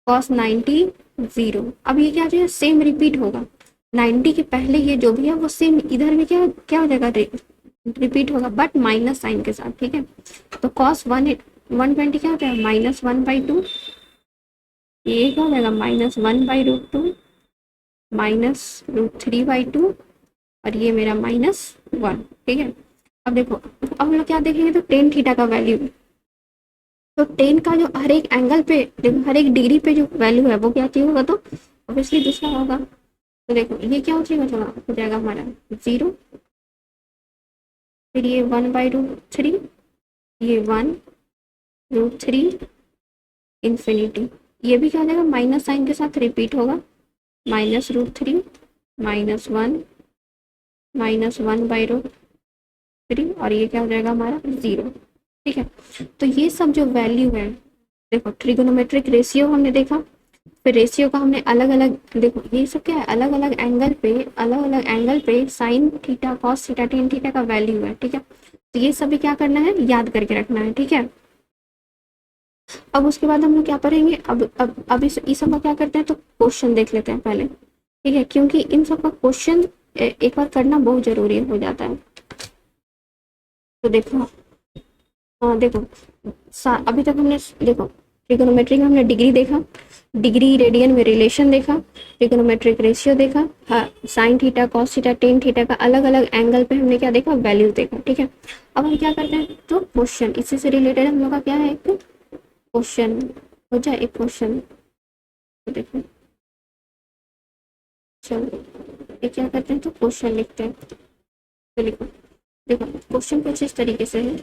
Cos 90 0। अब ये क्या हो जाएगा सेम रिपीट होगा 90 के पहले ये जो भी है वो सेम इधर में क्या क्या हो जाएगा रिपीट होगा बट माइनस साइन के साथ। ठीक है, तो कॉस 120 क्या होता है -1/2। ये क्या हो जाएगा -1/√2 -√3/2 और ये मेरा -1। ठीक है, अब देखो अब हम लोग क्या देखेंगे तो टेन थीटा का वैल्यू। तो टेन का जो हर एक एंगल पे देखो हर एक डिग्री पे जो वैल्यू है वो क्या चाहिए होगा तो ऑब्वियसली दूसरा होगा। तो देखो ये क्या हो जाएगा थोड़ा हो जाएगा हमारा 0। फिर ये 1/√3। ये 1√3 इन्फिनिटी। ये भी क्या हो जाएगा माइनस साइन के साथ रिपीट होगा -√3 -1 -1/√3 और ये क्या हो जाएगा हमारा 0। ठीक है, तो ये सब जो वैल्यू है देखो ट्रिगोनोमेट्रिक रेशियो हमने देखा। फिर रेशियो का हमने अलग अलग देखो ये सब क्या है अलग अलग एंगल पे sine theta cos theta tan theta का वैल्यू है। ठीक है, तो ये सभी क्या करना है याद करके रखना है। ठीक है, अब उसके बाद हम लोग क्या पढ़ेंगे अब इस सब का क्या करते हैं तो क्वेश्चन देख लेते हैं पहले। ठीक है, क्योंकि इन सब का क्वेश्चन एक बार करना बहुत जरूरी हो जाता है। तो देखो हाँ देखो अभी तक हमने देखो ट्रिग्नोमेट्री में हमने डिग्री देखा, डिग्री रेडियन में रिलेशन देखा, ट्रिग्नोमेट्रिक रेशियो देखा, हाँ sine theta, cos theta, tan theta का अलग अलग एंगल पे हमने क्या देखा, वैल्यूज देखा। ठीक है, अब हम क्या करते हैं, तो क्वेश्चन इसी से रिलेटेड हम लोग का क्या है, एक क्वेश्चन हो जाए, एक क्वेश्चन। तो देखो चलो ये क्या करते हैं, तो क्वेश्चन लिखते हैं। तो लिखो, देखो क्वेश्चन कुछ इस तरीके से है,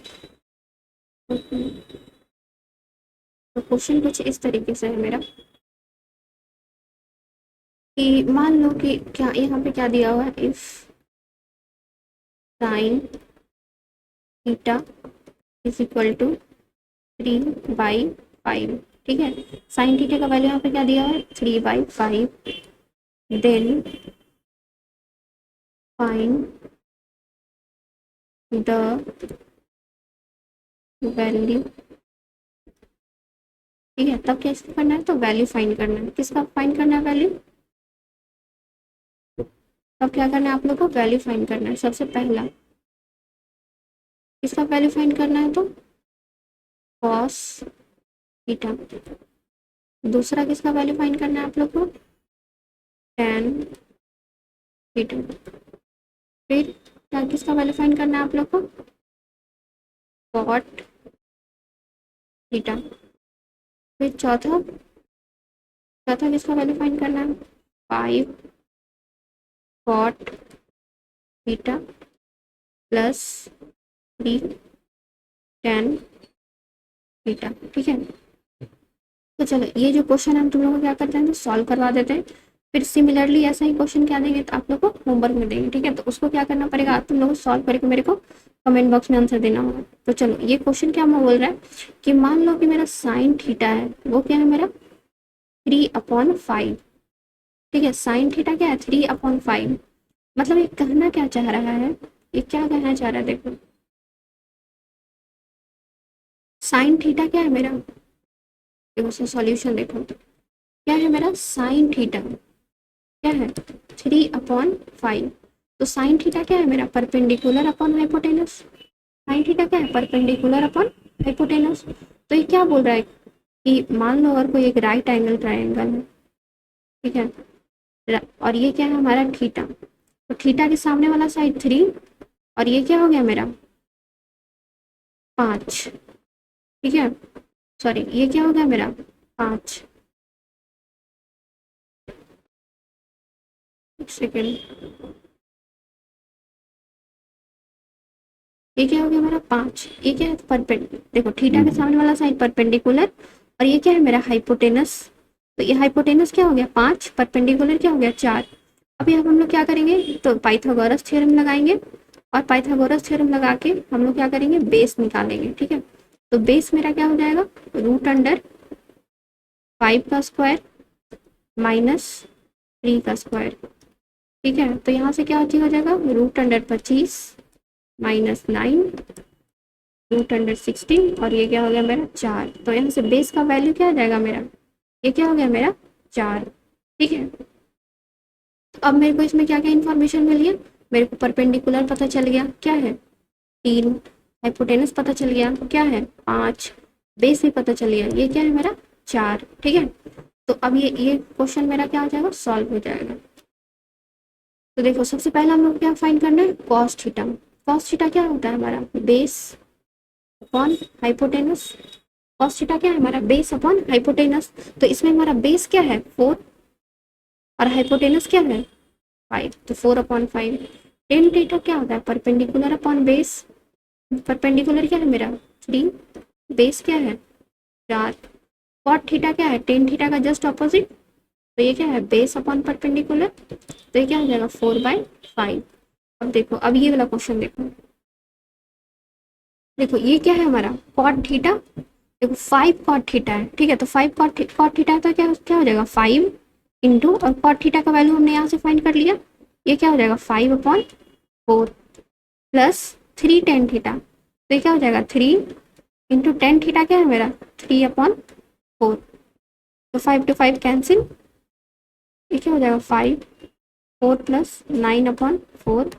तो क्वेश्चन कुछ इस तरीके से है मेरा, कि मान लो कि क्या यहाँ पे क्या दिया हुआ है, if sine theta is equal to 3/5। ठीक है, साइन थीटा का वैल्यू यहाँ पे क्या दिया है, 3/5। Then find the value. ठीक है, तब क्या इसको करना है, तो वैल्यू फाइंड करना है, किसका फाइंड करना है, वैल्यू। तब क्या करना है आप लोग को, वैल्यू फाइंड करना है। सबसे पहला किसका वैल्यू फाइंड करना है, तो कॉस थीटा। दूसरा किसका वैल्यू फाइंड करना है आप लोग को, टेन थीटा। फिर क्या किसका वैल्यू फाइंड करना है आप लोग को, कॉट थीटा। फिर चौथा चौथा किसका वैल्यू फाइंड करना है, 5 cot theta plus 3 tan theta. ठीक है, तो चलो ये जो क्वेश्चन हम तुम लोग को क्या करते हैं, तो सॉल्व करवा देते हैं। फिर सिमिलरली ऐसा ही क्वेश्चन क्या देंगे, तो आप लोग को होमवर्क में देंगे। ठीक है, तो उसको क्या करना पड़ेगा, आप तुम लोग को सॉल्व करके मेरे को कमेंट बॉक्स में आंसर देना होगा। तो चलो ये क्वेश्चन क्या मैं बोल रहा है, कि मान लो कि मेरा साइन थीटा है, वो क्या है मेरा 3/5। ठीक है, साइन थीटा क्या है, 3/5। मतलब ये कहना क्या चाह रहा है, ये क्या कहना चाह रहा है, देखो साइन थीटा क्या है मेरा, देखो सॉल्यूशन देखो, तो क्या है मेरा साइन थीटा क्या है, 3/5। तो साइन थीटा क्या है मेरा, perpendicular upon hypotenuse. Sine theta क्या है, परपेंडिकुलर अपॉन हाइपोटेनस। तो ये क्या बोल रहा है, कि मान लो अगर कोई एक राइट एंगल ट्राइंगल है, ठीक है, और ये क्या है हमारा थीटा, तो थीटा के सामने वाला साइड 3, और ये क्या हो गया मेरा 5। ठीक है, सॉरी ये क्या हो गया मेरा 5। एक सेकेंड, ये क्या हो गया मेरा 5, ये क्या है परपेंडिकुलर, देखो थीटा के सामने वाला साइड परपेंडिकुलर, और ये क्या है मेरा हाइपोटेनस। तो ये हाइपोटेनस क्या हो गया 5, परपेंडिकुलर क्या हो गया 4। अभी अब हम लोग क्या करेंगे, तो पाइथागोरस थ्योरम लगाएंगे, और पाइथागोरस थ्योरम लगा के हम लोग क्या करेंगे, बेस निकालेंगे। ठीक है, तो बेस मेरा क्या हो जाएगा, √5 का स्क्वायर -3 का स्क्वायर। ठीक है, तो यहाँ से क्या हो जाएगा, √25 -9 √16, और ये क्या हो गया मेरा 4। तो यहाँ से बेस का वैल्यू क्या आ जाएगा मेरा, ये क्या हो गया मेरा 4। ठीक है, तो अब मेरे को इसमें क्या क्या इन्फॉर्मेशन मिल गया, मेरे को परपेंडिकुलर पता चल गया क्या है 3, हाइपोटेनस पता चल गया क्या है 5, बेस भी पता चल गया ये क्या है मेरा 4। ठीक है, तो अब ये क्वेश्चन मेरा क्या हो जाएगा, सॉल्व हो जाएगा। तो देखो सबसे पहला हम लोग क्या फाइंड करना है, कॉस थीटा। कॉस थीटा क्या होता है हमारा, base upon hypotenuse. Cos theta क्या है हमारा, बेस अपॉन हाइपोटेनस। तो इसमें हमारा बेस क्या है 4, और हाइपोटेनस क्या है 5, तो 4/5। टेन थीटा क्या होता है, परपेंडिकुलर अपॉन बेस। परपेंडिकुलर क्या है मेरा 3, बेस क्या है 4। कॉट थीटा क्या है, टेन थीटा का जस्ट ऑपोजिट, तो ये क्या है बेस अपॉन परपेंडिकुलर, तो ये क्या हो जाएगा 4/5। अब देखो, अब ये वाला क्वेश्चन देखो, देखो ये क्या है हमारा कॉट थीटा, देखो 5 कॉट थीटा है। ठीक है, तो 5 कॉट थीटा है, तो क्या क्या हो जाएगा 5 इंटू, और कॉट थीटा का वैल्यू हमने यहाँ से फाइंड कर लिया, ये क्या हो जाएगा 5/4 प्लस 3 टेन थीटा, तो ये क्या हो जाएगा 3 इंटू टेन थीटा क्या है मेरा 3/4। तो 5 to 5 कैंसिल, ये क्या हो जाएगा 5, 4 प्लस 9/4,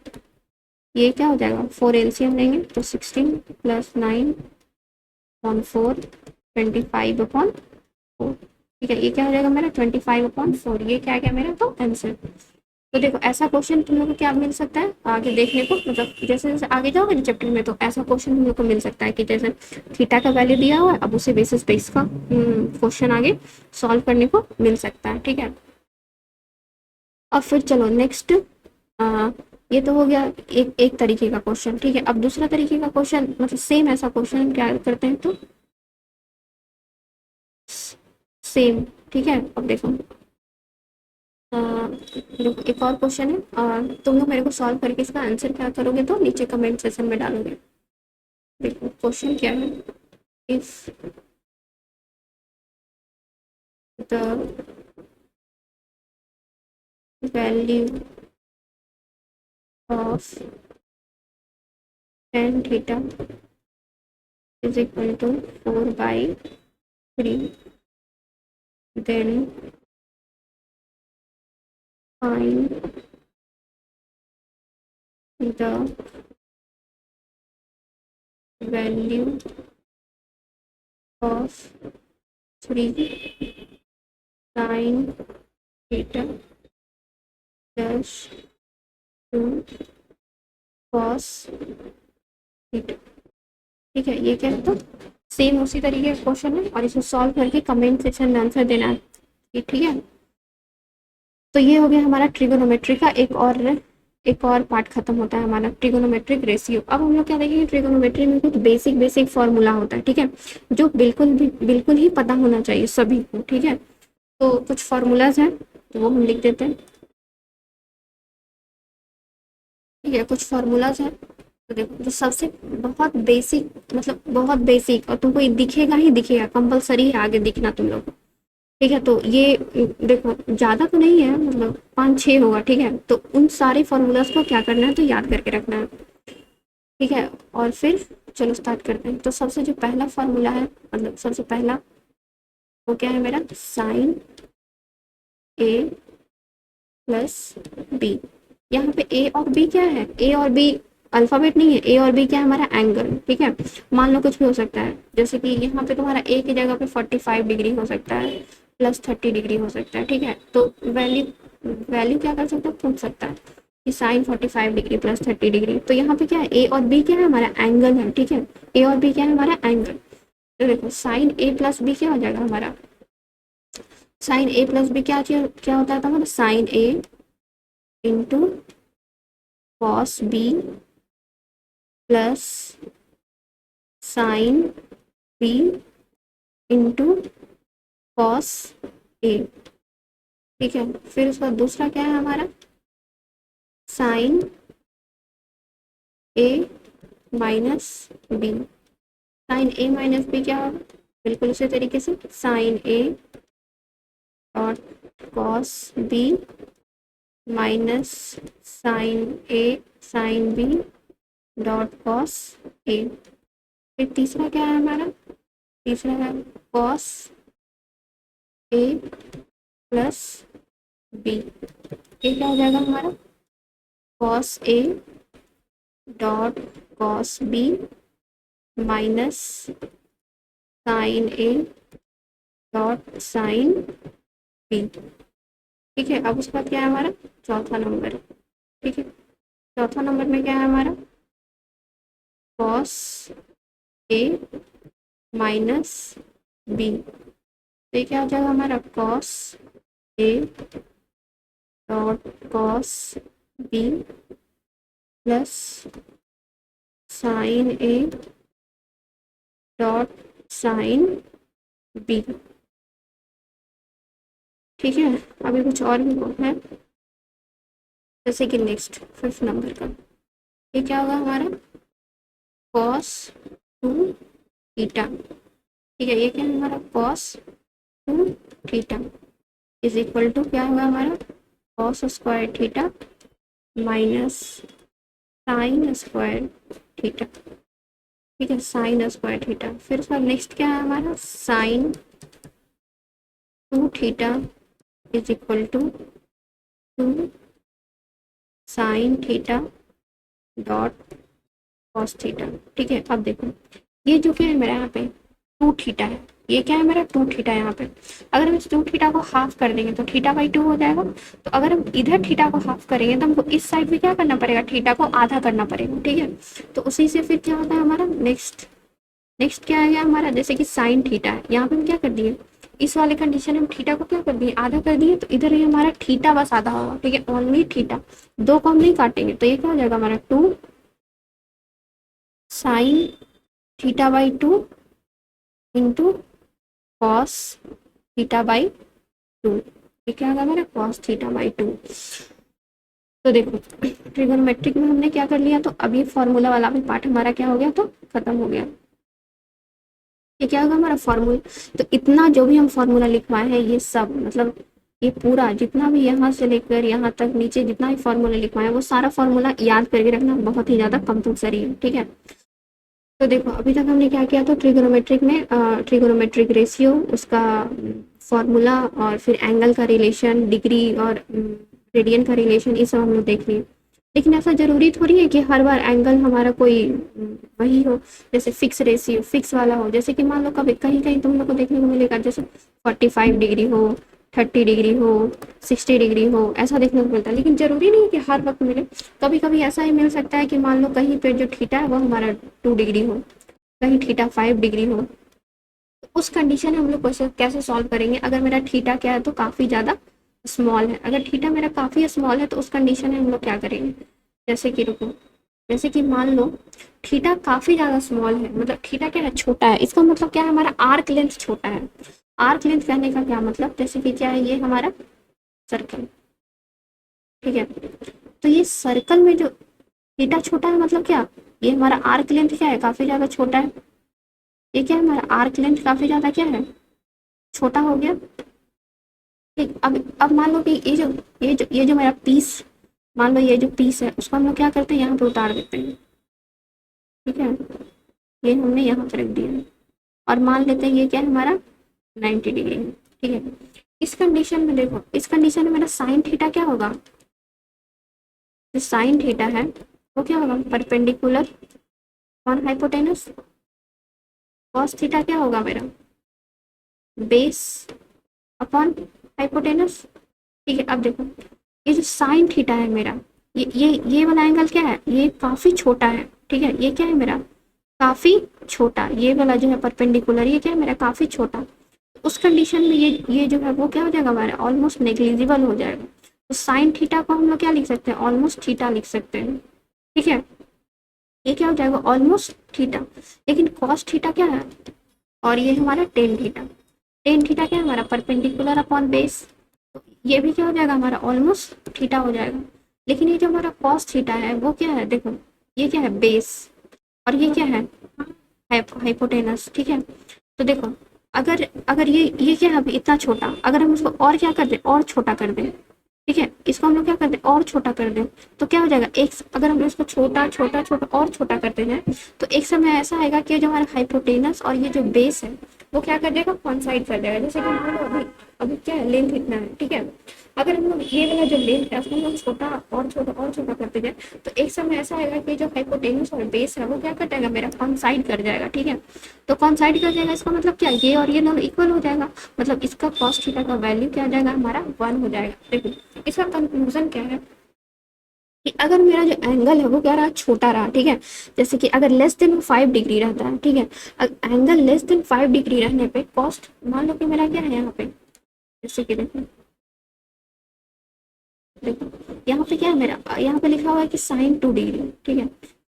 ये क्या हो जाएगा 4 एलसीएम लेंगे तो 16 प्लस 9/4 25/4। 4, ठीक है। ये क्या हो जाएगा मेरा 25/4, ये क्या आ गया मेरा तो आंसर। तो देखो ऐसा क्वेश्चन तुम लोग को क्या मिल सकता है आगे देखने को, मतलब जैसे जैसे आगे जाओगे ना चैप्टर में, तो ऐसा क्वेश्चन तुम लोग को मिल सकता है कि जैसे थीटा का वैल्यू दिया हुआ है, अब उसी बेसिस पे इसका क्वेश्चन आगे सॉल्व करने को मिल सकता है, ठीक है। अब फिर चलो नेक्स्ट, ये तो हो गया एक एक तरीके का क्वेश्चन, ठीक है। अब दूसरा तरीके का क्वेश्चन, मतलब सेम ऐसा क्वेश्चन क्या करते हैं तो सेम, ठीक है। अब देखो देखो एक और क्वेश्चन है, तुम लोग मेरे को सॉल्व करके इसका आंसर क्या करोगे तो नीचे कमेंट सेक्शन में डालोगे। देखो क्वेश्चन क्या है, if the value of tan theta is equal to 4/3, then find the value of 3 sin theta plus 2 cos theta, ठीक है। ये क्या है तो सेम उसी तरीके का क्वेश्चन है, और इसे सॉल्व करके कमेंट सेक्शन में आंसर देना है, ठीक है। तो ये हो गया हमारा ट्रिगोनोमेट्री का एक और पार्ट खत्म होता है हमारा ट्रिगोनोमेट्रिक रेशियो। अब हम लोग क्या देखेंगे, ट्रिगोनोमेट्री में कुछ बेसिक बेसिक फॉर्मूला होता है, ठीक है, जो बिल्कुल ही पता होना चाहिए सभी को, ठीक है। तो कुछ फॉर्मूलाज हैं तो वो हम लिख देते हैं, ठीक है। कुछ फॉर्मूलाज हैं तो देखो, जो सबसे बहुत बेसिक, मतलब बहुत बेसिक, और तुमको ये दिखेगा ही दिखेगा, कंपलसरी है आगे दिखना तुम लोग, ठीक है। तो ये देखो ज्यादा तो नहीं है, मतलब 5-6 होगा, ठीक है। तो उन सारे फॉर्मूलाज को क्या करना है तो याद करके रखना है, ठीक है। और फिर चलो स्टार्ट करते हैं। तो सबसे जो पहला फॉर्मूला है, मतलब सबसे पहला वो क्या है मेरा, साइन ए प्लस बी। यहाँ पे ए और बी क्या है, ए और बी अल्फाबेट नहीं है, ए और बी क्या है हमारा एंगल, ठीक है। मान लो कुछ भी हो सकता है, जैसे कि यहाँ पे तुम्हारा ए की जगह पे 45 डिग्री हो सकता है, प्लस 30 डिग्री हो सकता है, ठीक है। तो वैल्यू वैल्यू क्या कर सकता है, पूछ सकता है कि साइन 45 डिग्री प्लस 30 डिग्री। तो यहाँ पे क्या है, ए और बी क्या है हमारा एंगल है, ठीक है। ए और बी क्या है हमारा एंगल। तो देखो साइन ए प्लस बी क्या हो जाएगा हमारा, साइन ए प्लस बी क्या होता है हमारा, sine A into cos B plus sine B into cos A, ठीक है। फिर उसका दूसरा क्या है हमारा, sine A minus B. Sine A minus B क्या होगा, बिल्कुल उसी तरीके से साइन ए और cos B minus sine A sine B dot cos A. फिर तीसरा क्या है हमारा, तीसरा है कॉस ए प्लस बी। ये क्या हो जाएगा हमारा, cos A dot cos B minus sine A dot sine B, ठीक है। अब उसके बाद क्या है हमारा चौथा नंबर, ठीक है। चौथा नंबर में क्या है हमारा, कॉस ए माइनस बी। तो ये क्या हो जाएगा हमारा, cos A dot cos B plus sine A dot sine B, ठीक है। अभी कुछ और भी है, जैसे कि नेक्स्ट 5th नंबर का, ये क्या होगा हमारा, कॉस 2 थीटा, ठीक है। ये क्या है हमारा, cos 2 theta is equal to क्या होगा हमारा, cos square theta minus sine square theta, ठीक है, साइन स्क्वायर थीटा। फिर उसका नेक्स्ट क्या है हमारा, sine 2 theta is equal to 2 sine theta dot cos theta, ठीक है। अब देखो ये जो क्या है मेरा यहाँ पे 2 थीटा है, ये क्या है मेरा 2 थीटा यहाँ पे। अगर हम इस 2 थीटा को हाफ कर देंगे तो थीटा बाई 2 हो जाएगा। तो अगर हम इधर थीटा को हाफ करेंगे तो हमको इस साइड में क्या करना पड़ेगा, थीटा को आधा करना पड़ेगा, ठीक है। तो उसी से फिर क्या होता है हमारा नेक्स्ट, नेक्स्ट क्या है हमारा, जैसे कि साइन थीटा है, यहाँ पे हम क्या कर दिए, इस वाले कंडीशन में हम थीटा को क्या कर दिए, आधा कर दिए। तो इधर ये हमारा थीटा बस आधा होगा, ठीक है, ओनली थीटा, 2 को हम नहीं काटेंगे। तो ये क्या हो जाएगा हमारा 2 sine theta by 2 into cos theta by 2। ये क्या होगा हमारा कॉस थीटा बाई 2। तो देखो ट्रिगोनोमेट्रिक में हमने क्या कर लिया, तो अभी फॉर्मूला वाला भी पार्ट हमारा क्या हो गया, तो खत्म हो गया। ये क्या होगा हमारा फॉर्मूला, तो इतना जो भी हम फॉर्मूला लिखवाए हैं ये सब, मतलब ये पूरा जितना भी यहाँ से लेकर यहाँ तक नीचे जितना भी फॉर्मूला लिखवाए हैं वो सारा फॉर्मूला याद करके रखना बहुत ही ज़्यादा कंपल्सरी है, ठीक है। तो देखो अभी तक हमने क्या किया, तो ट्रिगोनोमेट्रिक में ट्रिगोनोमेट्रिक रेशियो, उसका फॉर्मूला, और फिर एंगल का रिलेशन, डिग्री और रेडियन का रिलेशन, ये सब हम लोग देख लिए। लेकिन ऐसा जरूरी थोड़ी है कि हर बार एंगल हमारा कोई वही हो, जैसे फिक्स रेशियो फिक्स वाला हो। जैसे कि मान लो कभी कहीं कहीं तुम लोग को देखने को मिलेगा जैसे 45 डिग्री हो, 30 डिग्री हो, 60 डिग्री हो, ऐसा देखने को मिलता है। लेकिन जरूरी नहीं है कि हर वक्त मिले, कभी कभी ऐसा ही मिल सकता है कि मान लो कहीं पे जो थीटा है वो हमारा 2 डिग्री हो, कहीं थीटा 5 डिग्री हो। तो उस कंडीशन में हम लोग कैसे कैसे सॉल्व करेंगे, अगर मेरा थीटा क्या है तो काफ़ी ज़्यादा स्मॉल है, अगर थीटा मेरा काफ़ी स्मॉल है तो उस कंडीशन में हम लोग क्या करेंगे, जैसे कि रुको, जैसे कि मान लो थीटा काफ़ी ज़्यादा स्मॉल है, मतलब थीटा क्या है, छोटा है, इसका मतलब क्या है, हमारा आर्क लेंथ छोटा है। आर्क लेंथ कहने का क्या मतलब, जैसे कि क्या है, ये हमारा सर्कल, ठीक है। तो ये सर्कल में जो थीटा छोटा है मतलब क्या, ये हमारा आर्क लेंथ क्या है, काफ़ी ज़्यादा छोटा है। ये क्या है, हमारा आर्क लेंथ काफ़ी ज़्यादा क्या है, छोटा हो गया, ठीक। अब मान लो कि ये जो मेरा पीस, मान लो ये जो पीस है उसको हम लोग क्या करते हैं, यहाँ पे उतार देते हैं, ठीक है। ये हमने यहाँ पर रख दिया है और मान लेते हैं ये क्या है हमारा 90 डिग्री है, ठीक है। इस कंडीशन में देखो, इस कंडीशन में मेरा साइन थीटा क्या होगा, जो साइन थीटा है वो क्या होगा, perpendicular on hypotenuse. Cos theta क्या होगा मेरा, बेस अपॉन हाइपोटेनस, ठीक है। अब देखो ये जो साइन थीटा है मेरा, ये वाला एंगल क्या है, ये काफी छोटा है, ठीक है। ये क्या है मेरा काफी छोटा, ये वाला जो है परपेंडिकुलर, ये क्या है मेरा काफी छोटा। उस कंडीशन में ये जो है वो क्या हो जाएगा हमारा, ऑलमोस्ट नेग्लिजिबल हो जाएगा। तो साइन थीटा को हम लोग क्या लिख सकते हैं, ऑलमोस्ट थीटा लिख सकते हैं, ठीक है। ये क्या हो जाएगा ऑलमोस्ट थीटा। लेकिन कॉस थीटा क्या है, और ये हमारा टेन थीटा, टेन थीटा क्या है हमारा परपेंडिकुलर अपॉन बेस, तो ये भी क्या हो जाएगा हमारा ऑलमोस्ट थीटा हो जाएगा। लेकिन ये जो हमारा कॉस थीटा है वो क्या है, देखो ये क्या है बेस, और ये क्या है हाइपोटेनस, ठीक है। तो देखो अगर अगर ये क्या है अभी इतना छोटा, अगर हम उसको और क्या कर दें, और छोटा कर दें, ठीक है, इसको हम लोग क्या कर दें और छोटा कर दें, तो क्या हो जाएगा एक, अगर हम इसको छोटा छोटा छोटा और छोटा करते हैं तो एक समय ऐसा आएगा कि जो हमारा हाइपोटेनस और ये जो बेस है वो क्या कर देगा, कॉन्साइड कर देगा। जैसे कि हम लोग अभी अभी क्या है लेंथ इतना है, ठीक है। अगर हम लोग ये वाला जो लेंथ है उसको हम लोग छोटा और छोटा करते जाए तो एक समय ऐसा आएगा कि जो हाइपोटेनस और बेस है वो क्या कर जाएगा मेरा कॉन्साइड कर जाएगा, ठीक है। तो कॉन्साइड कर जाएगा इसका मतलब क्या, ये और ये दोनों इक्वल हो जाएगा, मतलब इसका कॉस थीटा का वैल्यू क्या हो जाएगा हमारा 1 हो जाएगा। देखो इसका कंक्लूजन क्या है कि अगर मेरा जो एंगल है वो क्या रहा, छोटा रहा, ठीक है। जैसे कि अगर लेस देन 5 डिग्री रहता है, ठीक है, एंगल लेस देन 5 डिग्री रहने पे कॉस्ट, मान लो कि मेरा क्या है यहाँ पे, जैसे कि देखो देखो यहाँ पे क्या है मेरा, यहाँ पे लिखा हुआ है कि साइन 2 डिग्री, ठीक है।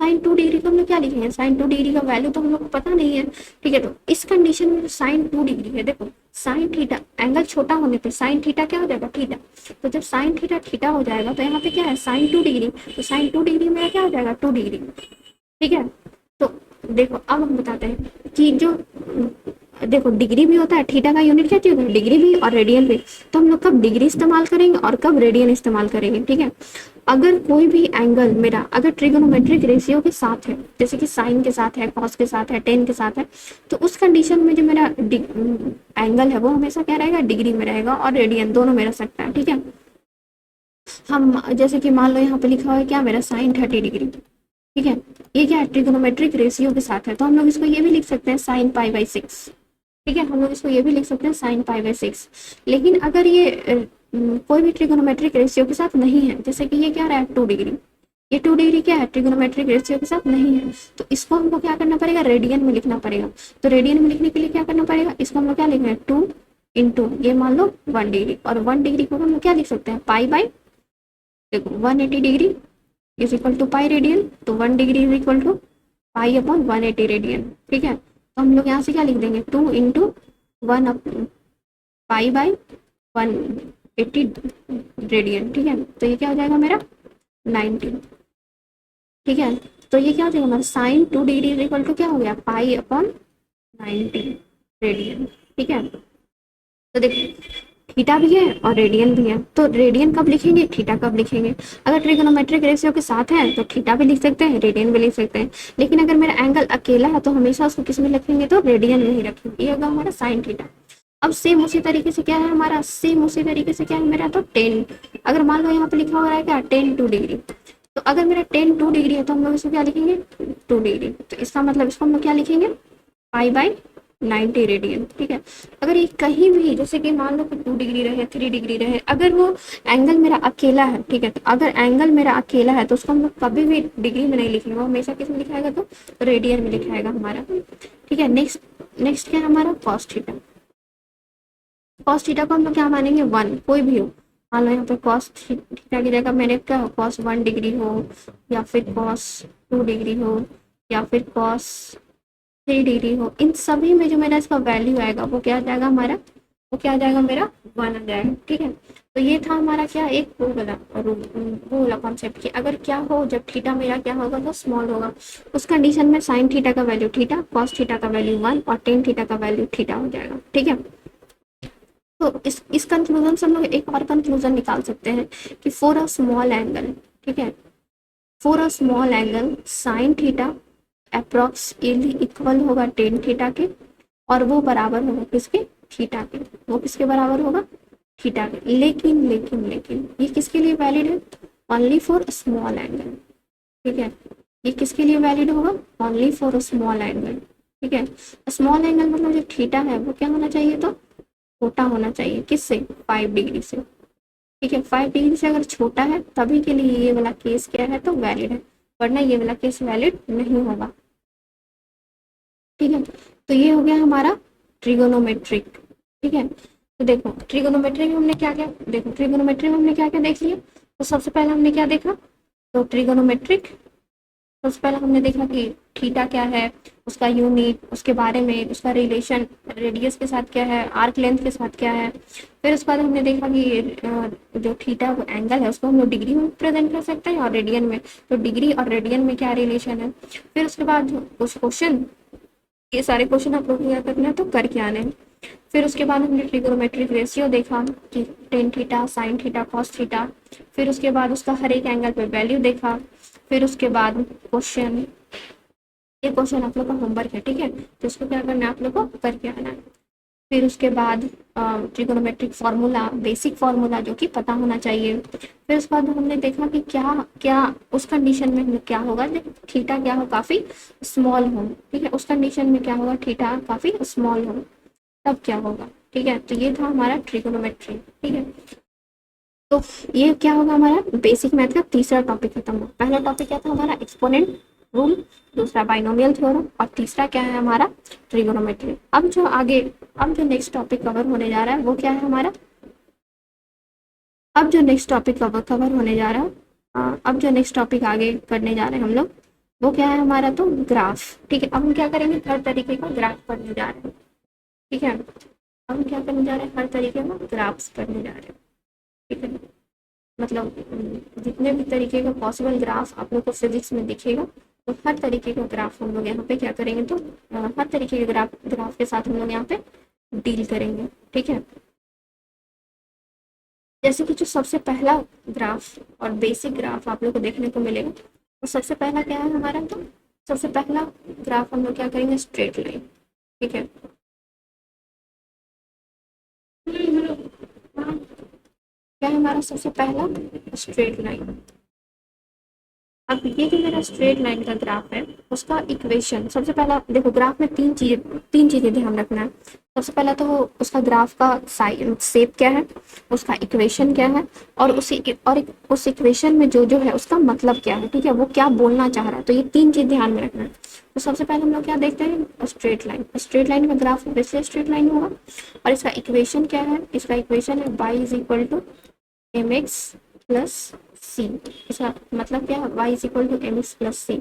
साइन 2 डिग्री को हम लोग क्या लिखेंगे, साइन 2 डिग्री का वैल्यू तो हम लोग को पता नहीं है, ठीक है। तो इस कंडीशन में जो साइन 2 डिग्री है, देखो साइन थीटा, एंगल छोटा होने पे साइन थीटा क्या हो जाएगा थीटा, तो जब साइन थीटा थीटा हो जाएगा तो यहाँ पे क्या है साइन 2 डिग्री, तो साइन 2 डिग्री मेरा क्या हो जाएगा 2 डिग्री, ठीक है। तो देखो अब हम बताते हैं कि जो देखो डिग्री भी होता है, थीटा का यूनिट क्या होता है, डिग्री भी और रेडियन भी। तो हम लोग कब डिग्री इस्तेमाल करेंगे और कब रेडियन इस्तेमाल करेंगे, ठीक है। अगर कोई भी एंगल मेरा अगर ट्रिगोनोमेट्रिक रेशियो के साथ है, जैसे कि साइन के साथ है, कॉस के साथ है, टेन के साथ है, तो उस कंडीशन में जो मेरा एंगल है वो हमेशा क्या रहेगा, डिग्री में रहेगा और रेडियन दोनों में रह सकता है, ठीक है। हम जैसे कि मान लो यहाँ पे लिखा हुआ है क्या मेरा साइन 30 डिग्री, ठीक है। ये क्या है ट्रिगोनोमेट्रिक रेशियो के साथ है, तो हम लोग इसको ये भी लिख सकते हैं साइन पाई बाई 6, ठीक है, हम लोग इसको ये भी लिख सकते हैं साइन पाई बाई 6। लेकिन अगर ये कोई भी ट्रिगोनोमेट्रिक रेशियो के साथ नहीं है, जैसे कि ये क्या रहा है 2 डिग्री, ये 2 डिग्री क्या है ट्रिगोनोमेट्रिक रेशियो के साथ नहीं है, तो इसको हमको क्या करना पड़ेगा, रेडियन में लिखना पड़ेगा। तो रेडियन में लिखने के लिए क्या करना पड़ेगा, इसको हम लोग क्या लिखेंगे 2 इंटू ये मान लो 1 डिग्री, और 1 डिग्री को हम लोग क्या लिख सकते हैं पाई बाई, देखो 180 degree is equal to pi radian, तो 1 degree is equal to pi upon 180 radian. ठीक है, तो हम लोग यहाँ से क्या लिख देंगे 2 इंटू 1 पाई बाई 180 रेडियन। ठीक है, तो ये क्या हो जाएगा मेरा 90। ठीक है, तो ये क्या हो जाएगा हमारा sine 2 degree is equal to क्या हो गया पाई अपॉन 90 रेडियन। ठीक है, तो देखो थीटा भी है और रेडियन भी है, तो रेडियन कब लिखेंगे, थीटा कब लिखेंगे। अगर ट्रिगोनोमेट्रिक रेशियो के साथ है तो थीटा भी लिख सकते हैं, रेडियन भी लिख सकते हैं। लेकिन अगर मेरा एंगल अकेला है तो हमेशा उसको किस में लिखेंगे, तो रेडियन में ही रखेंगे। ये होगा हमारा साइन थीटा। अब सेम उसी तरीके से क्या है हमारा, सेम उसी तरीके से क्या है मेरा, तो 10, अगर मान लो यहाँ पे लिखा हुआ है क्या 10 2 डिग्री, तो अगर मेरा 10 2 डिग्री है तो हम लोग इसको क्या लिखेंगे 2 डिग्री, तो इसका मतलब इसको हम लोग क्या लिखेंगे पाई बाई 90 रेडियन। ठीक है, अगर ये कहीं भी जैसे कि मान लो कि 2 डिग्री रहे 3 डिग्री रहे, अगर वो एंगल मेरा अकेला है, ठीक है, तो अगर एंगल मेरा अकेला है तो उसको हम लोग कभी भी डिग्री में नहीं लिखेंगे, वो हमेशा किस में लिखाएगा, तो रेडियन में लिखाएगा हमारा। ठीक है, नेक्स्ट नेक्स्ट क्या है हमारा कॉस थीटा। कॉस थीटा को हम लोग क्या मानेंगे 1, कोई भी हो, मान लो यहाँ पे कॉस थीटा की जगह मैंने क्या कॉस 1 डिग्री हो, या फिर कॉस 2 डिग्री हो, या फिर कॉस 3 डिग्री हो, इन सभी में जो मेरा इसका वैल्यू आएगा वो क्या आ जाएगा हमारा, वो क्या आ जाएगा मेरा 1 आ जाएगा। ठीक है, तो ये था हमारा क्या एक वो वाला कॉन्सेप्ट कि अगर क्या हो जब थीटा मेरा क्या होगा तो स्मॉल होगा, उस कंडीशन में साइन थीटा का वैल्यू थीटा, कॉस थीटा का वैल्यू 1 और टेन थीटा का वैल्यू थीटा हो जाएगा। ठीक है, तो इस कंक्लूजन से हम लोग एक और कंक्लूजन निकाल सकते हैं कि फॉर अ स्मॉल एंगल, ठीक है, for a small angle sine theta approximately equal होगा टेन थीटा के, और वो बराबर होगा किसके, थीटा के, वो किसके बराबर होगा थीटा के। लेकिन लेकिन लेकिन ये किसके लिए वैलिड है, ओनली फॉर स्मॉल एंगल। ठीक है, ये किसके लिए वैलिड होगा, ओनली फॉर स्मॉल एंगल। ठीक है, स्मॉल एंगल मतलब जो थीटा है वो क्या होना चाहिए, तो छोटा होना चाहिए, किससे 5 डिग्री से। ठीक है, 5 डिग्री से अगर छोटा है तभी के लिए ये वाला केस क्या है, तो वैलिड है, वरना ये वाला केस वैलिड नहीं होगा। ठीक है, तो ये हो गया हमारा ट्रिगोनोमेट्रिक। ठीक है, तो देखो ट्रिगोनोमेट्री में हमने क्या क्या, देखो ट्रिगोनोमेट्री में हमने क्या क्या देख लिया। तो सबसे पहले हमने क्या देखा, तो ट्रिगोनोमेट्रिक सबसे पहले हमने देखा कि थीटा क्या है, उसका यूनिट, उसके बारे में, उसका रिलेशन रेडियस के साथ क्या है, आर्क लेंथ के साथ क्या है। फिर उसके बाद हमने देखा कि जो थीटा एंगल है उसको हम लोग डिग्री में प्रेजेंट कर सकते हैं और रेडियन में, तो डिग्री और रेडियन में क्या रिलेशन है। फिर उसके बाद कुछ क्वेश्चन, ये सारे क्वेश्चन आप लोग को क्या करना है, तो करके आने हैं। फिर उसके बाद हमने ट्रिगोनोमेट्रिक रेशियो देखा कि tan theta sine theta cos theta, फिर उसके बाद उसका हर एक एंगल पे वैल्यू देखा। फिर उसके बाद क्वेश्चन, ये क्वेश्चन आप लोग का होमवर्क है, ठीक है, तो इसको क्या करना है आप लोग को करके आना है। फिर उसके बाद ट्रिगोनोमेट्रिक फार्मूला, बेसिक फार्मूला जो कि पता होना चाहिए। फिर उसके बाद हमने देखा कि क्या क्या उस कंडीशन में हमें क्या होगा जब थीटा क्या हो काफी स्मॉल हो। ठीक है, उस कंडीशन में क्या होगा थीटा काफी स्मॉल हो, तब क्या होगा। ठीक है, तो ये था हमारा ट्रिगोनोमेट्री। ठीक है, तो ये क्या होगा हमारा बेसिक मैथ का तीसरा टॉपिक खत्म हुआ। पहला टॉपिक क्या था हमारा एक्सपोनेंट रूल, दूसरा बाइनोमियल थ्योरम, और तीसरा क्या है हमारा ट्रिगोनोमेट्री। अब जो नेक्स्ट टॉपिक कवर होने जा रहा है वो क्या है हमारा, अब जो नेक्स्ट टॉपिक कवर होने जा रहा है, अब जो नेक्स्ट टॉपिक आगे करने जा रहे हैं हम लोग, वो क्या है हमारा, तो ग्राफ। ठीक है, अब हम क्या करेंगे हर तरीके का ग्राफ पढ़ने जा रहे हैं। ठीक है, अब हम क्या करने जा रहे हैं, हर तरीके का ग्राफ्स पढ़ने जा रहे हैं। ठीक है, मतलब जितने भी तरीके का पॉसिबल ग्राफ आप लोग को फिजिक्स में दिखेगा, तो हर तरीके का ग्राफ हम लोग यहाँ पे क्या करेंगे, तो हर तरीके के ग्राफ के साथ हम लोग यहाँ पे डील करेंगे। ठीक है, जैसे कि जो सबसे पहला ग्राफ और बेसिक ग्राफ आप लोग को देखने को मिलेगा, तो सबसे पहला क्या है हमारा, तो सबसे पहला ग्राफ हम लोग क्या करेंगे स्ट्रेट लाइन। ठीक है, क्या है हमारा सबसे पहला स्ट्रेट लाइन। अब ये जो मेरा स्ट्रेट लाइन का ग्राफ है उसका इक्वेशन, सबसे पहला देखो ग्राफ में तीन चीजें ध्यान रखना है। सबसे पहला तो उसका ग्राफ का साइज शेप क्या है, उसका इक्वेशन क्या है, और उस इक्वेशन में जो जो है उसका मतलब क्या है, ठीक है, वो क्या बोलना चाह रहा है। तो ये तीन चीज ध्यान में रखना है। तो सबसे पहले हम लोग क्या देखते हैं, स्ट्रेट लाइन। स्ट्रेट लाइन का ग्राफ वैसे स्ट्रेट लाइन होगा, और इसका इक्वेशन क्या है, इसका इक्वेशन है y is equal to m x plus c. इसका मतलब क्या है, y is equal to m x plus c.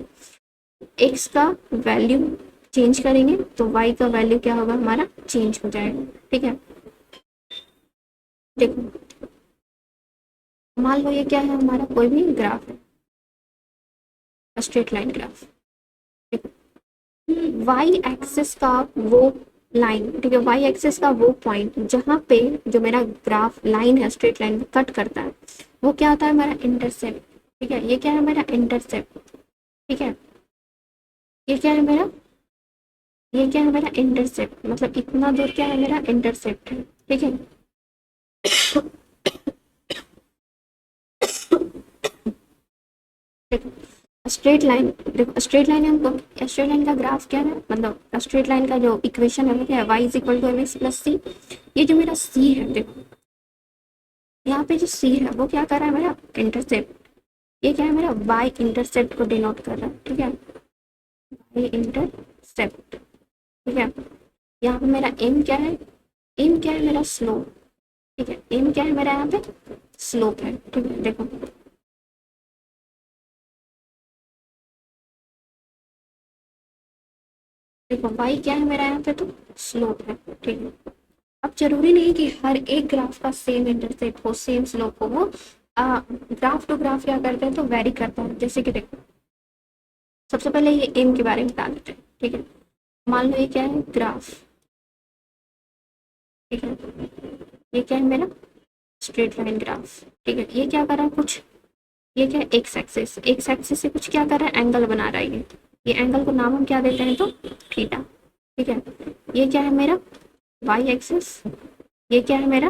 X का वैल्यू चेंज करेंगे तो y का वैल्यू क्या होगा, हमारा चेंज हो जाएगा, ठीक है। देखो मान लो ये क्या है, हमारा कोई भी ग्राफ है, straight line graph. Y axis का वो लाइन, ठीक है, वाई एक्सिस का वो पॉइंट जहाँ पे जो मेरा ग्राफ लाइन है स्ट्रेट लाइन कट करता है, वो क्या होता है, मेरा इंटरसेप्ट। ठीक है, ये क्या है मेरा इंटरसेप्ट, ठीक है, ये क्या है मेरा, ये क्या है मेरा इंटरसेप्ट, मतलब इतना दूर क्या है मेरा इंटरसेप्ट है, ठीक है। स्ट्रेट लाइन, देखो स्ट्रेट लाइन हमको, स्ट्रेट लाइन का ग्राफ क्या है, मतलब स्ट्रेट लाइन का जो इक्वेशन है वो क्या है, y is equal to m x plus c. ये जो मेरा c है, देखो यहाँ पे जो c है वो क्या कर रहा है, मेरा इंटरसेप्ट। ये क्या है, मेरा y इंटरसेप्ट को डिनोट कर रहा है, ठीक है, y इंटरसेप्ट, ठीक है। यहाँ पे मेरा m क्या है, m क्या है मेरा स्लोप, ठीक है, m क्या है मेरा यहाँ पे स्लोप है, ठीक है। देखो देखो y क्या है मेरा यहाँ पे, तो स्लोप है, ठीक है। अब जरूरी नहीं कि हर एक ग्राफ का सेम इंटरसेप्ट हो, सेम स्लोप हो, वो ग्राफ टू ग्राफ क्या करते हैं तो वेरी करता है। जैसे कि देखो सबसे पहले ये एम के बारे में बता देते हैं, ठीक है। मान लो ये क्या है, ग्राफ, ठीक है, ये क्या है मेरा स्ट्रेट लाइन ग्राफ, ठीक है। ये क्या कर रहा है, कुछ ये क्या है, एक्स एक्सिस, एक्स एक्सिस से कुछ क्या कर रहा है, एंगल बना रहा है। ये एंगल को नाम हम क्या देते हैं, तो थीटा, ठीक है। ये क्या है मेरा वाई एक्सिस, ये क्या है मेरा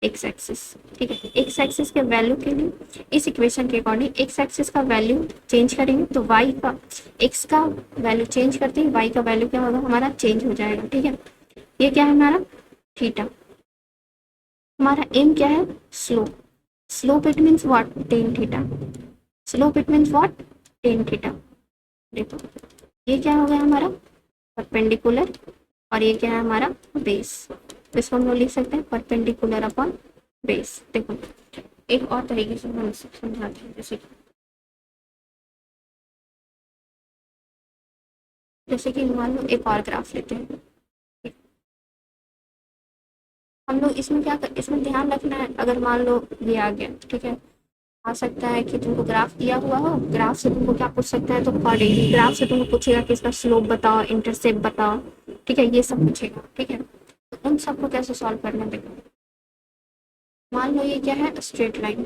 एक्स एक्सिस, ठीक है। एक्स एक्सिस के वैल्यू के लिए इस इक्वेशन के अकॉर्डिंग एक्स एक्सिस का वैल्यू चेंज करेंगे तो वाई का, एक्स का वैल्यू चेंज करते ही वाई का वैल्यू क्या होगा, हमारा चेंज हो जाएगा, ठीक है। ये क्या है हमारा थीटा। हमारा एम क्या है, slope. Slope it means what, tan theta. Slope it means what, tan theta. देखो ये क्या हो गया हमारा परपेंडिकुलर, और ये क्या है हमारा बेस। तो इसको हम लोग लिख सकते हैं परपेंडिकुलर अपॉन बेस। देखो एक और तरीके से हम समझाते हैं, जैसे कि मान लो एक और ग्राफ लेते हैं। हम लोग इसमें क्या कर, इसमें ध्यान रखना है, अगर मान लो ये आ गया, ठीक है, आ सकता है कि तुमको ग्राफ दिया हुआ हो, ग्राफ से तुमको क्या पूछ सकता है, तो कॉर्डिनेट ग्राफ से तुमको पूछेगा कि इसका स्लोप बताओ, इंटरसेप्ट बताओ, ठीक है, ये सब पूछेगा, ठीक है। तो उन सबको कैसे सॉल्व करना है, देखो मान लो ये क्या है, स्ट्रेट लाइन।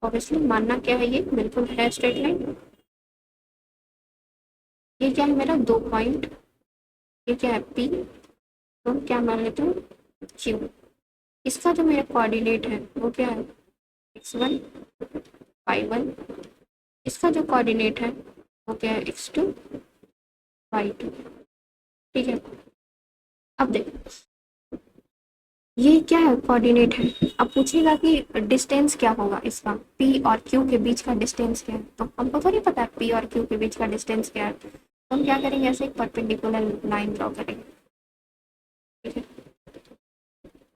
ऑब्वियसली मानना क्या है, ये बिल्कुल है स्ट्रेट लाइन। ये क्या है मेरा दो पॉइंट, ये क्या है पी, तो हम क्या मान लेते हैं क्यू। इसका जो मेरा कोऑर्डिनेट है वो क्या है, x1 y1। इसका जो कोऑर्डिनेट है वो क्या है, x2 y2, ठीक है। अब देखो ये क्या है, कोऑर्डिनेट है। अब पूछेगा कि डिस्टेंस क्या होगा इसका, p और q के बीच का डिस्टेंस क्या है, तो हमको थोड़ी पता है p और q के बीच का डिस्टेंस क्या है। तो हम क्या करेंगे, ऐसे एक परपेंडिकुलर लाइन ड्रॉ करेंगे, ठीक है।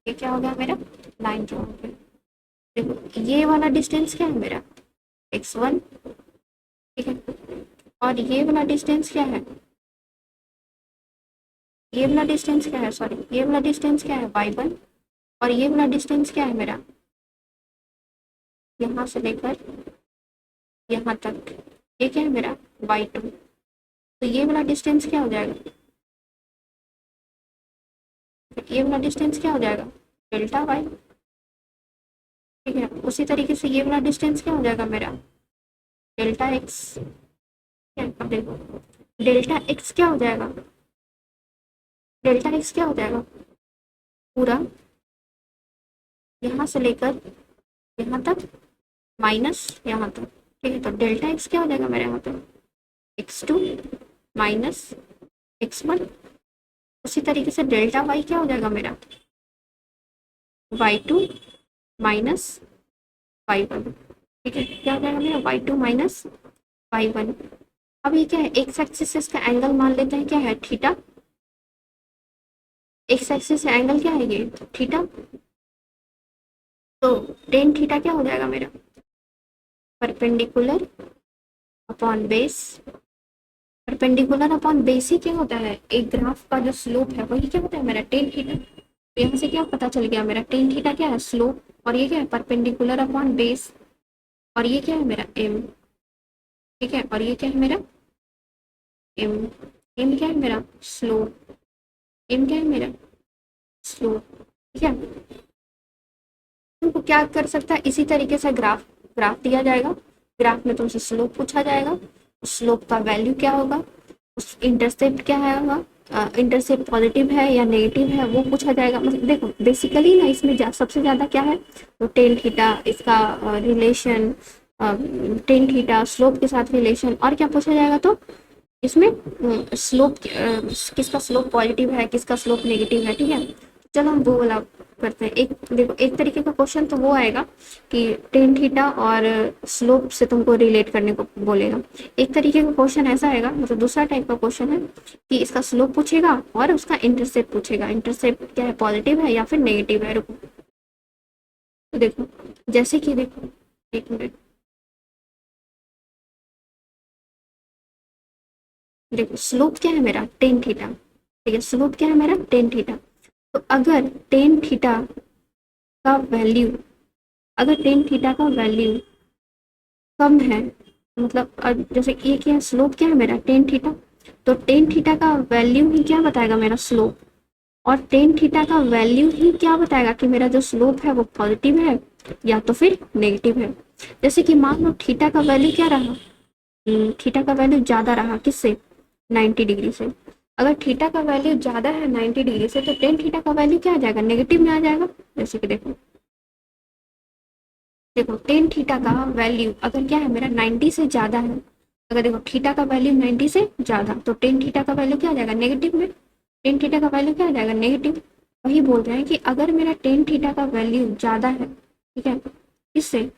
ये क्या हो गया मेरा, लाइन ड्रॉ हो गया। देखो ये वाला डिस्टेंस क्या है मेरा, x1, ठीक है, और ये वाला डिस्टेंस क्या है, ये वाला डिस्टेंस क्या है, सॉरी ये वाला डिस्टेंस क्या है y1, और ये वाला डिस्टेंस क्या है मेरा, यहाँ से लेकर यहाँ तक, ये क्या है मेरा y2। तो ये वाला डिस्टेंस क्या हो जाएगा, ये वाला डिस्टेंस क्या हो जाएगा डेल्टा वाई, ठीक है। उसी तरीके से ये वाला डिस्टेंस क्या हो जाएगा मेरा डेल्टा एक्स, अब देखो डेल्टा एक्स क्या हो जाएगा, डेल्टा एक्स क्या हो जाएगा पूरा यहाँ से लेकर यहाँ तक माइनस यहाँ तक, ठीक है, तो डेल्टा एक्स क्या हो जाएगा मेरे यहाँ पे, x2 माइनस x1। उसी तरीके से डेल्टा वाई क्या हो जाएगा मेरा, y2 माइनस y1। ठीक है, क्या हो जाएगा मेरा y2 माइनस y1। अब ये क्या है, एक्स एक्सिस से इसका एंगल मान लेते हैं क्या है, थीटा। एक्स एक्सिस से एंगल क्या है ये, थीटा। तो टेन थीटा क्या हो जाएगा मेरा, perpendicular upon base. Perpendicular upon base ही क्या होता है, एक ग्राफ का जो स्लोप है वही क्या होता है मेरा, टेन थीटा। तो यहाँ से क्या पता चल गया मेरा, टेन थीटा क्या है, स्लोप, और ये क्या है, परपेंडिकुलर अपॉन बेस, और ये क्या है मेरा एम। ठीक है, और ये क्या है मेरा एम। एम क्या है मेरा, स्लोप। एम क्या है मेरा, स्लोप। ठीक है, तुमको क्या कर सकता है, इसी तरीके से ग्राफ ग्राफ दिया जाएगा, ग्राफ में तुमसे स्लोप पूछा जाएगा, उस स्लोप का वैल्यू क्या होगा, उस इंटरसेप्ट क्या है होगा, इंटरसेप्ट पॉजिटिव है या नेगेटिव है वो पूछा जाएगा। मतलब देखो बेसिकली ना इसमें सबसे ज़्यादा क्या है, तो टेन थीटा, इसका रिलेशन, टेन थीटा स्लोप के साथ रिलेशन, और क्या पूछा जाएगा तो इसमें स्लोप, किसका स्लोप पॉजिटिव है किसका स्लोप नेगेटिव है। ठीक है, चलो हम वो वाला करते हैं। एक देखो, एक तरीके का क्वेश्चन तो वो आएगा कि टेन थीटा और स्लोप से तुमको रिलेट करने को बोलेगा। एक तरीके का क्वेश्चन ऐसा आएगा, मतलब दूसरा टाइप का क्वेश्चन है कि इसका स्लोप पूछेगा और उसका इंटरसेप्ट पूछेगा, इंटरसेप्ट क्या है, पॉजिटिव है या फिर नेगेटिव है। रुको, तो देखो जैसे कि देखो, एक मिनट, देखो स्लोप क्या है मेरा, टेन थीटा। ठीक है, स्लोप क्या है मेरा, टेन थीटा। तो अगर टेन थीटा का वैल्यू, अगर टेन थीटा का वैल्यू कम है, मतलब जैसे ये क्या है, स्लोप क्या है मेरा, टेन थीटा। तो टेन थीटा का वैल्यू ही क्या बताएगा मेरा स्लोप, और टेन थीटा का वैल्यू ही क्या बताएगा कि मेरा जो स्लोप है वो पॉजिटिव है या तो फिर नेगेटिव है। जैसे कि मान लो थीटा का वैल्यू क्या रहा, थीटा का वैल्यू ज्यादा रहा किससे, 90 डिग्री से। अगर थीटा का वैल्यू ज्यादा है 90 डिग्री से, तो टेन थीटा का वैल्यू क्या आ जाएगा, नेगेटिव में आ जाएगा। जैसे कि देखो, देखो टेन थीटा का वैल्यू अगर क्या है मेरा 90 से ज्यादा है, अगर देखो थीटा का वैल्यू 90 से ज्यादा, तो टेन थीटा का वैल्यू क्या आ जाएगा, नेगेटिव में। टेन थीटा का वैल्यू क्या आ जाएगा, नेगेटिव। वही बोल रहे हैं कि अगर मेरा टेन थीटा का वैल्यू ज्यादा है, ठीक है, इससे,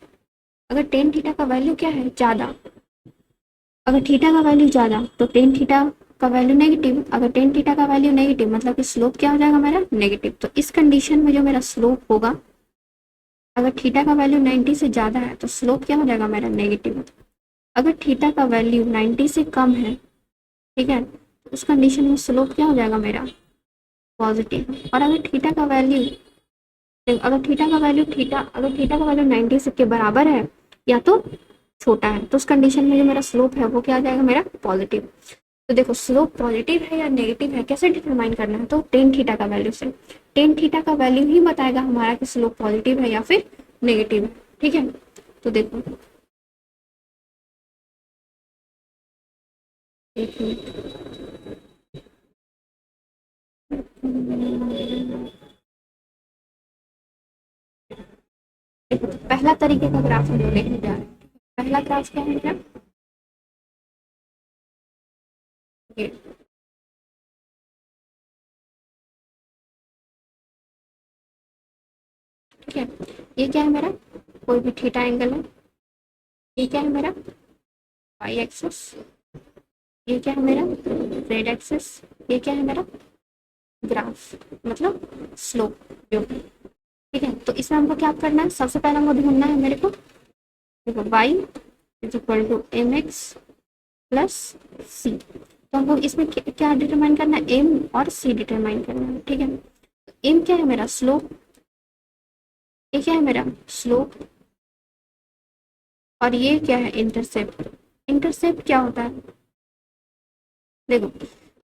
अगर टेन थीटा का वैल्यू क्या है, ज्यादा, अगर थीटा का वैल्यू ज्यादा तो टेन थीटा का वैल्यू नेगेटिव, अगर टेन थीटा का वैल्यू नेगेटिव मतलब कि स्लोप क्या हो जाएगा मेरा, नेगेटिव। तो इस कंडीशन में जो मेरा स्लोप होगा, अगर थीटा का वैल्यू 90 से ज्यादा है तो स्लोप क्या हो जाएगा मेरा, नेगेटिव। अगर थीटा का वैल्यू 90 से कम है, ठीक है, तो उस कंडीशन में स्लोप क्या हो जाएगा मेरा, पॉजिटिव। और अगर थीटा का वैल्यू, अगर थीटा का वैल्यू, अगर थीटा का वैल्यू 90 से के बराबर है या तो छोटा है, तो उस कंडीशन में जो मेरा स्लोप है वो क्या आ जाएगा मेरा, पॉजिटिव। तो देखो स्लोप पॉजिटिव है या नेगेटिव है कैसे डिटरमाइन करना है, तो टेन थीटा का वैल्यू से। टेन थीटा का वैल्यू ही बताएगा हमारा कि स्लोप पॉजिटिव है या फिर नेगेटिव है। ठीक है, तो देखो एक मिनट, देखो पहला तरीके का ग्राफ हम लोग देखने जा रहे हैं। पहला ग्राफ क्या है मेरा, ये, ठीक है, ये क्या है मेरा, कोई भी थीटा एंगल है। ये क्या है मेरा, वाई एक्सिस। ये क्या है मेरा, जेड एक्सिस। ये क्या है मेरा, ग्राफ मतलब स्लोप जो है। ठीक है, तो इसमें हमको क्या करना है, सबसे पहले हमको ढूंढना है मेरे को, देखो y is equal to m x plus c. तो हमको इसमें क्या डिटरमाइन करना है, एम और सी डिटरमाइन करना है। ठीक है, एम क्या है मेरा, स्लोप। ये क्या है मेरा, स्लोप, और ये क्या है, इंटरसेप्ट। इंटरसेप्ट क्या होता है, देखो,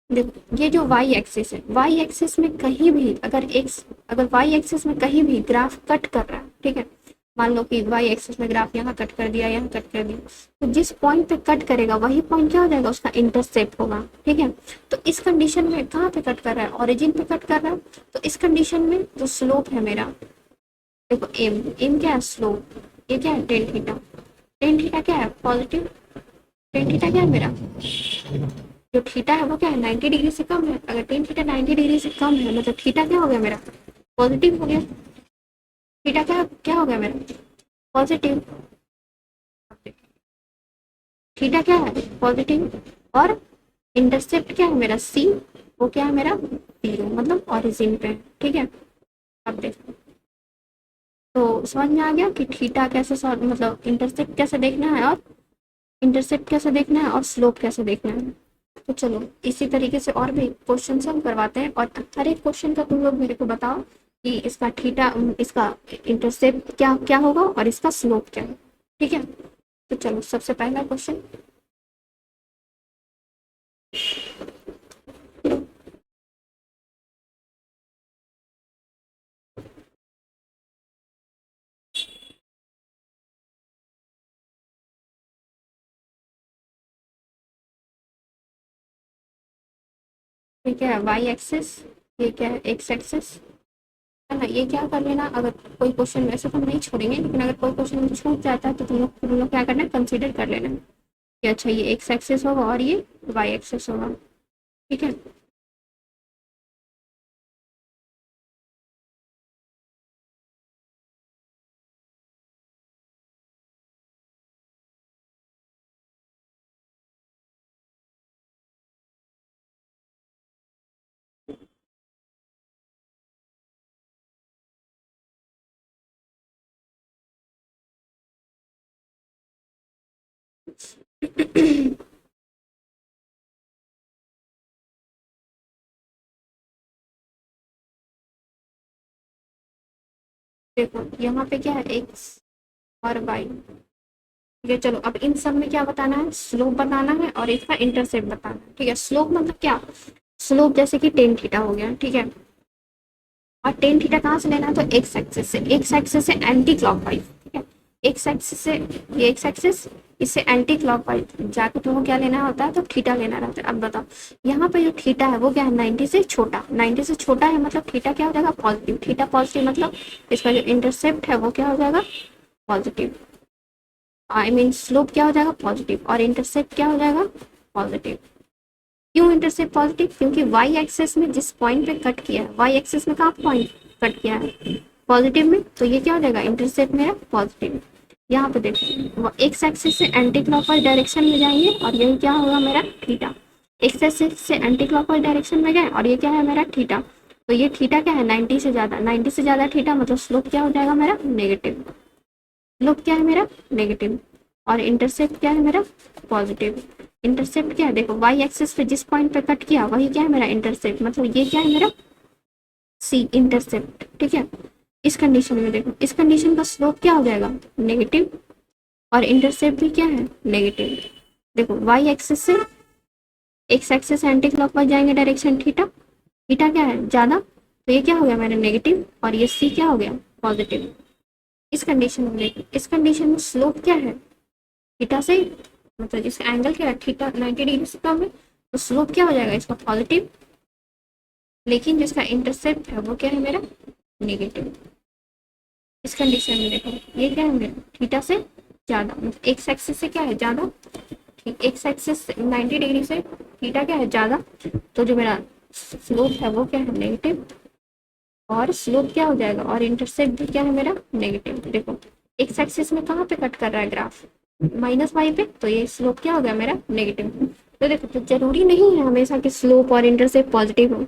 देखो ये जो वाई एक्सिस है, वाई एक्सिस में कहीं भी अगर एक्स, अगर वाई एक्सिस में कहीं भी ग्राफ कट कर रहा है, ठीक है, मान लो कि वाई एक्सिस में ग्राफ यहाँ कट कर दिया, यहाँ कट कर दिया, तो जिस पॉइंट पे कट करेगा वही पॉइंट क्या हो जाएगा, उसका इंटरसेप्ट होगा। ठीक है, तो इस कंडीशन में कहाँ पे कट कर रहा है, ओरिजिन पे कट कर रहा है, तो इस कंडीशन में जो स्लोप है मेरा, देखो एम, एम क्या है, स्लोप। ये क्या है, टेन थीटा। टेन थीटा क्या है, पॉजिटिव। टेन थीटा क्या है मेरा, जो थीटा है वो क्या है, 90 डिग्री से कम है। अगर टेन थीटा 90 डिग्री से कम है मतलब थीटा क्या हो गया मेरा, पॉजिटिव हो गया। थीटा क्या क्या हो गया मेरा, पॉजिटिव। थीटा क्या है, पॉजिटिव। और इंटरसेप्ट क्या है मेरा, सी, वो क्या है मेरा, जीरो, मतलब ओरिजिन पे, ठीक है। अब देखो, तो समझ में आ गया कि थीटा कैसे सॉल्व, मतलब इंटरसेप्ट कैसे देखना है, और इंटरसेप्ट कैसे देखना है, और स्लोप कैसे देखना है। तो चलो इसी तरीके से और भी क्वेश्चन हम करवाते हैं, और हर एक क्वेश्चन का तुम लोग मेरे को बताओ कि इसका थीटा, इसका इंटरसेप्ट क्या क्या होगा और इसका स्लोप क्या है, ठीक है। तो चलो सबसे पहला क्वेश्चन, ठीक है, वाई एक्सिस, ये क्या है, एक्स एक्सिस, है ना। ये क्या कर लेना, अगर कोई क्वेश्चन, वैसे तो हम नहीं छोड़ेंगे, लेकिन अगर कोई क्वेश्चन छूट जाता है तो तुम लोग क्या करना है, कंसीडर कर लेना कि अच्छा ये एक्स एक्सिस होगा और ये वाई एक्सिस होगा, ठीक है। देखो यहाँ पे क्या है, एक्स और वाई, ठीक है। चलो अब इन सब में क्या बताना है, स्लोप बताना है और इसका इंटरसेप्ट बताना है, ठीक है। स्लोप मतलब क्या, स्लोप जैसे कि टेन थीटा हो गया, ठीक है। और टेन थीटा कहाँ से लेना है, तो एक्स एक्सिस से, एक्स एक्सिस से एंटी क्लॉकवाइज, ठीक है। एक्स एक्सिस से, ये एक्स एक्सिस, इससे एंटी क्लॉकवाइज जाके तुमको क्या लेना होता है, तो थीटा लेना रहता है। अब बताओ यहाँ पे जो थीटा है वो क्या है, 90 से छोटा, 90 से छोटा है मतलब थीटा क्या हो जाएगा, पॉजिटिव। थीटा पॉजिटिव मतलब इसका जो इंटरसेप्ट है वो क्या हो जाएगा, पॉजिटिव। आई मीन स्लोप क्या हो जाएगा, पॉजिटिव, और इंटरसेप्ट क्या हो जाएगा, पॉजिटिव। क्यों इंटरसेप्ट पॉजिटिव, क्योंकि वाई एक्सेस में जिस पॉइंट पे कट किया है, वाई एक्सेस में कहाँ पॉइंट कट किया है, पॉजिटिव में, तो ये क्या हो जाएगा, इंटरसेप्ट मेरा पॉजिटिव। यहाँ पे देखो एक्स एक्सिस से एंटी क्लॉकवाइज डायरेक्शन में जाएंगे और यही क्या होगा मेरा, थीटा। एक्स एक्सिस से एंटी क्लॉकवाइज डायरेक्शन में गए और ये क्या है मेरा, थीटा। तो ये थीटा क्या है, 90 से ज्यादा, 90 से ज्यादा थीटा मतलब स्लोप क्या हो जाएगा मेरा, नेगेटिव। स्लोप क्या है मेरा, नेगेटिव। और इंटरसेप्ट क्या है मेरा, पॉजिटिव। इंटरसेप्ट क्या है, देखो वाई एक्सिस पे जिस पॉइंट पे कट किया वही क्या है मेरा इंटरसेप्ट, मतलब ये क्या है मेरा, सी, इंटरसेप्ट, ठीक है। इस कंडीशन में देखो, इस कंडीशन का स्लोप क्या हो जाएगा, नेगेटिव, और इंटरसेप्ट भी क्या है, नेगेटिव। देखो वाई एक्सिस से एक्स एक्सिस एंटी क्लॉकवाइज जाएंगे डायरेक्शन थीटा, थीटा क्या है, ज्यादा, तो ये क्या हो गया मेरा, नेगेटिव, और ये सी क्या हो गया, पॉजिटिव। इस कंडीशन में देखो, इस कंडीशन में स्लोप क्या है, थीटा से, मतलब जिसका एंगल क्या है, थीटा 90 डिग्री से कम है, तो स्लोप क्या हो जाएगा इसका, पॉजिटिव। लेकिन जिसका इंटरसेप्ट है वो क्या है मेरा, नेगेटिव। इस कंडीशन में देखो ये क्या है मेरा, थीटा से ज्यादा, मतलब एक्स एक्सिस से क्या है, ज्यादा, ठीक, एक्स एक्सिस 90 डिग्री से थीटा क्या है, ज्यादा, तो जो मेरा स्लोप है वो क्या है, नेगेटिव। और स्लोप क्या हो जाएगा, और इंटरसेप्ट भी क्या है मेरा, नेगेटिव। देखो एक्स एक्सिस में कहाँ पे कट कर रहा है ग्राफ, माइनस वाई पे, तो ये स्लोप क्या हो गया मेरा, नेगेटिव। तो देखो तो जरूरी नहीं है हमेशा कि स्लोप और इंटरसेप्ट पॉजिटिव हो,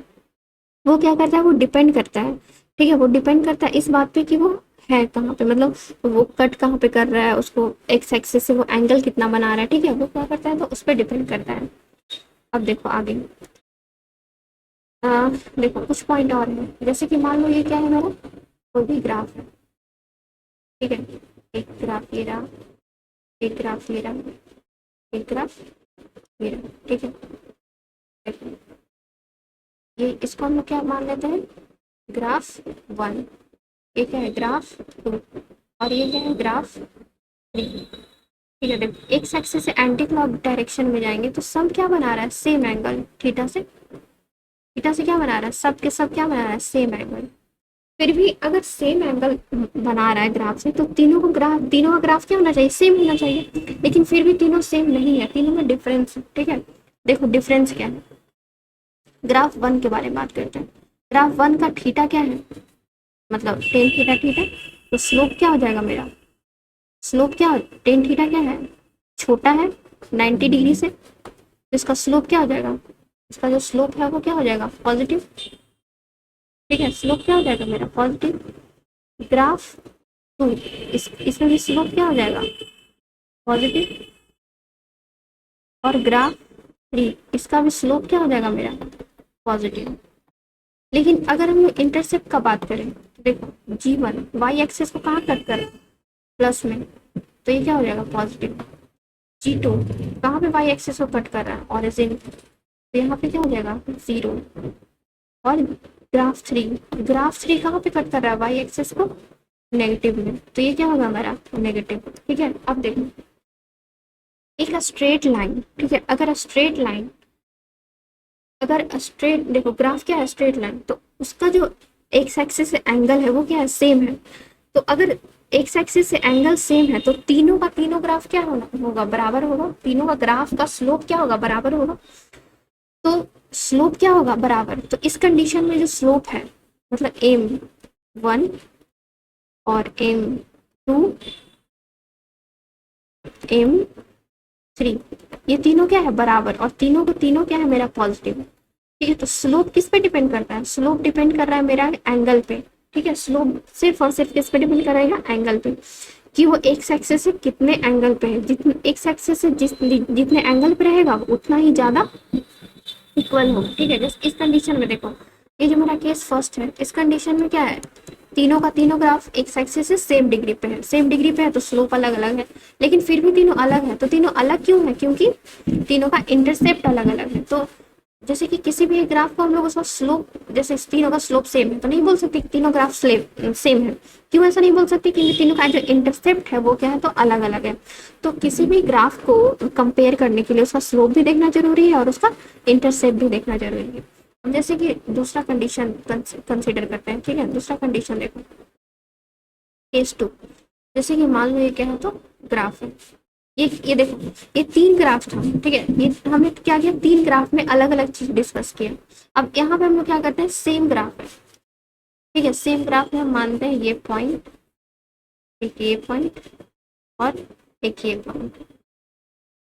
वो क्या करता है, वो डिपेंड करता है, ठीक है। वो डिपेंड करता है इस बात पे कि वो है कहाँ पे, मतलब वो कट कहाँ पे कर रहा है, उसको एक्स एक्सिस से वो एंगल कितना बना रहा है, ठीक है, वो क्या करता है, तो उस पर डिपेंड करता है। अब देखो आगे, देखो कुछ पॉइंट और है, जैसे कि मान लो ये क्या है मेरा, कोई भी ग्राफ है, ठीक है। एक ग्राफ ये रहा, एक ग्राफ ये रहा, एक ग्राफ ये रहा, ठीक है। देखो, ये इसको हम लोग क्या मान लेते हैं, ग्राफ वन, ये क्या है, ग्राफ टू, और ये क्या है, ग्राफ थ्री, ठीक है। देखो एक्स एक्सिस से एंटी क्लॉक डायरेक्शन में जाएंगे तो सब क्या बना रहा है, सेम एंगल, थीटा से, थीटा से क्या बना रहा है, सब के सब क्या बना रहा है, सेम एंगल। फिर भी अगर सेम एंगल बना रहा है ग्राफ से, तो तीनों का ग्राफ क्या होना चाहिए, सेम होना चाहिए। लेकिन फिर भी तीनों सेम नहीं है, तीनों में डिफरेंस है, ठीक है। देखो डिफरेंस क्या है, ग्राफ वन के बारे में बात करते हैं। ग्राफ वन का थीटा क्या है, मतलब टेन थीटा, ठीक है। तो स्लोप क्या हो जाएगा मेरा, स्लोप क्या, टेन थीटा क्या है, छोटा है 90 डिग्री से, तो इसका स्लोप क्या हो जाएगा, इसका जो स्लोप है वो क्या हो जाएगा, पॉजिटिव, ठीक है। स्लोप क्या हो जाएगा मेरा, पॉजिटिव। ग्राफ टू, इसमें भी स्लोप क्या हो जाएगा, पॉजिटिव। और ग्राफ थ्री, इसका भी स्लोप क्या हो जाएगा मेरा, पॉजिटिव। लेकिन अगर हम इंटरसेप्ट का बात करें, तो देखो G1 वाई एक्सेस को कहाँ कट कर, प्लस में, तो ये क्या हो जाएगा, पॉजिटिव। G2 कहाँ पे वाई एक्सेस को कट कर रहा है, ऑरिजिन, तो यहाँ पे क्या हो जाएगा, 0। और ग्राफ थ्री कहाँ पे कट कर रहा है, वाई एक्सेस को, नेगेटिव में, तो ये क्या होगा हमारा, नेगेटिव, ठीक है। अब देखो एक स्ट्रेट लाइन, ठीक है, अगर स्ट्रेट देखो ग्राफ क्या है, स्ट्रेट लाइन, तो उसका जो एक्स एक्सिस से एंगल है वो क्या है, सेम है। तो अगर एक्स एक्सिस से एंगल सेम है, तो तीनों ग्राफ क्या होगा, बराबर होगा। तीनों का ग्राफ का स्लोप क्या होगा, बराबर होगा। तो स्लोप क्या होगा, बराबर। तो इस कंडीशन में जो स्लोप है, मतलब M1 और M2, M3, ये तीनों क्या है, बराबर, और तीनों क्या है मेरा, पॉजिटिव, ठीक है। तो स्लोप किस पे डिपेंड करता है, स्लोप डिपेंड कर रहा है मेरा एंगल पे, ठीक है। स्लोप सिर्फ और सिर्फ किस पे डिपेंड करेगा, एंगल पे, कि वो एक्स एक्सिस से कितने एंगल पे है। जितने एक्स एक्सिस से जितने एंगल पे रहेगा उतना ही ज्यादा इक्वल होगा, ठीक है। जैसे इस कंडीशन में देखो, ये जो मेरा केस फर्स्ट है, इस कंडीशन में क्या है, तीनों ग्राफ एक्स एक्सिस से सेम डिग्री पे है, तो स्लोप अलग अलग है। लेकिन फिर भी तीनों अलग है, तो तीनों अलग क्यों है, क्योंकि तीनों का इंटरसेप्ट अलग अलग है। तो जैसे कि किसी भी ग्राफ को हम लोग उसका स्लोप, जैसे तीनों का स्लोप सेम है, तो नहीं बोल सकते तीनों ग्राफ सेम है। क्यों ऐसा नहीं बोल सकते, क्योंकि तीनों का जो इंटरसेप्ट है वो क्या है, तो अलग अलग है। तो किसी भी ग्राफ को कंपेयर करने के लिए उसका स्लोप भी देखना जरूरी है और उसका इंटरसेप्ट भी देखना जरूरी है। जैसे कि दूसरा कंडीशन कंसिडर करते हैं, ठीक है। दूसरा कंडीशन देखो, केस टू, जैसे कि मान लो ये क्या है, तो ग्राफ है, ये देखो, ये तीन ग्राफ था, ठीक है। ये हमने क्या किया, तीन ग्राफ में अलग अलग चीज डिस्कस किया। अब यहाँ पे हम लोग क्या करते हैं, सेम ग्राफ है, ठीक है। सेम ग्राफ में हम मानते हैं ये पॉइंट, एक ये पॉइंट और एक ये पॉइंट,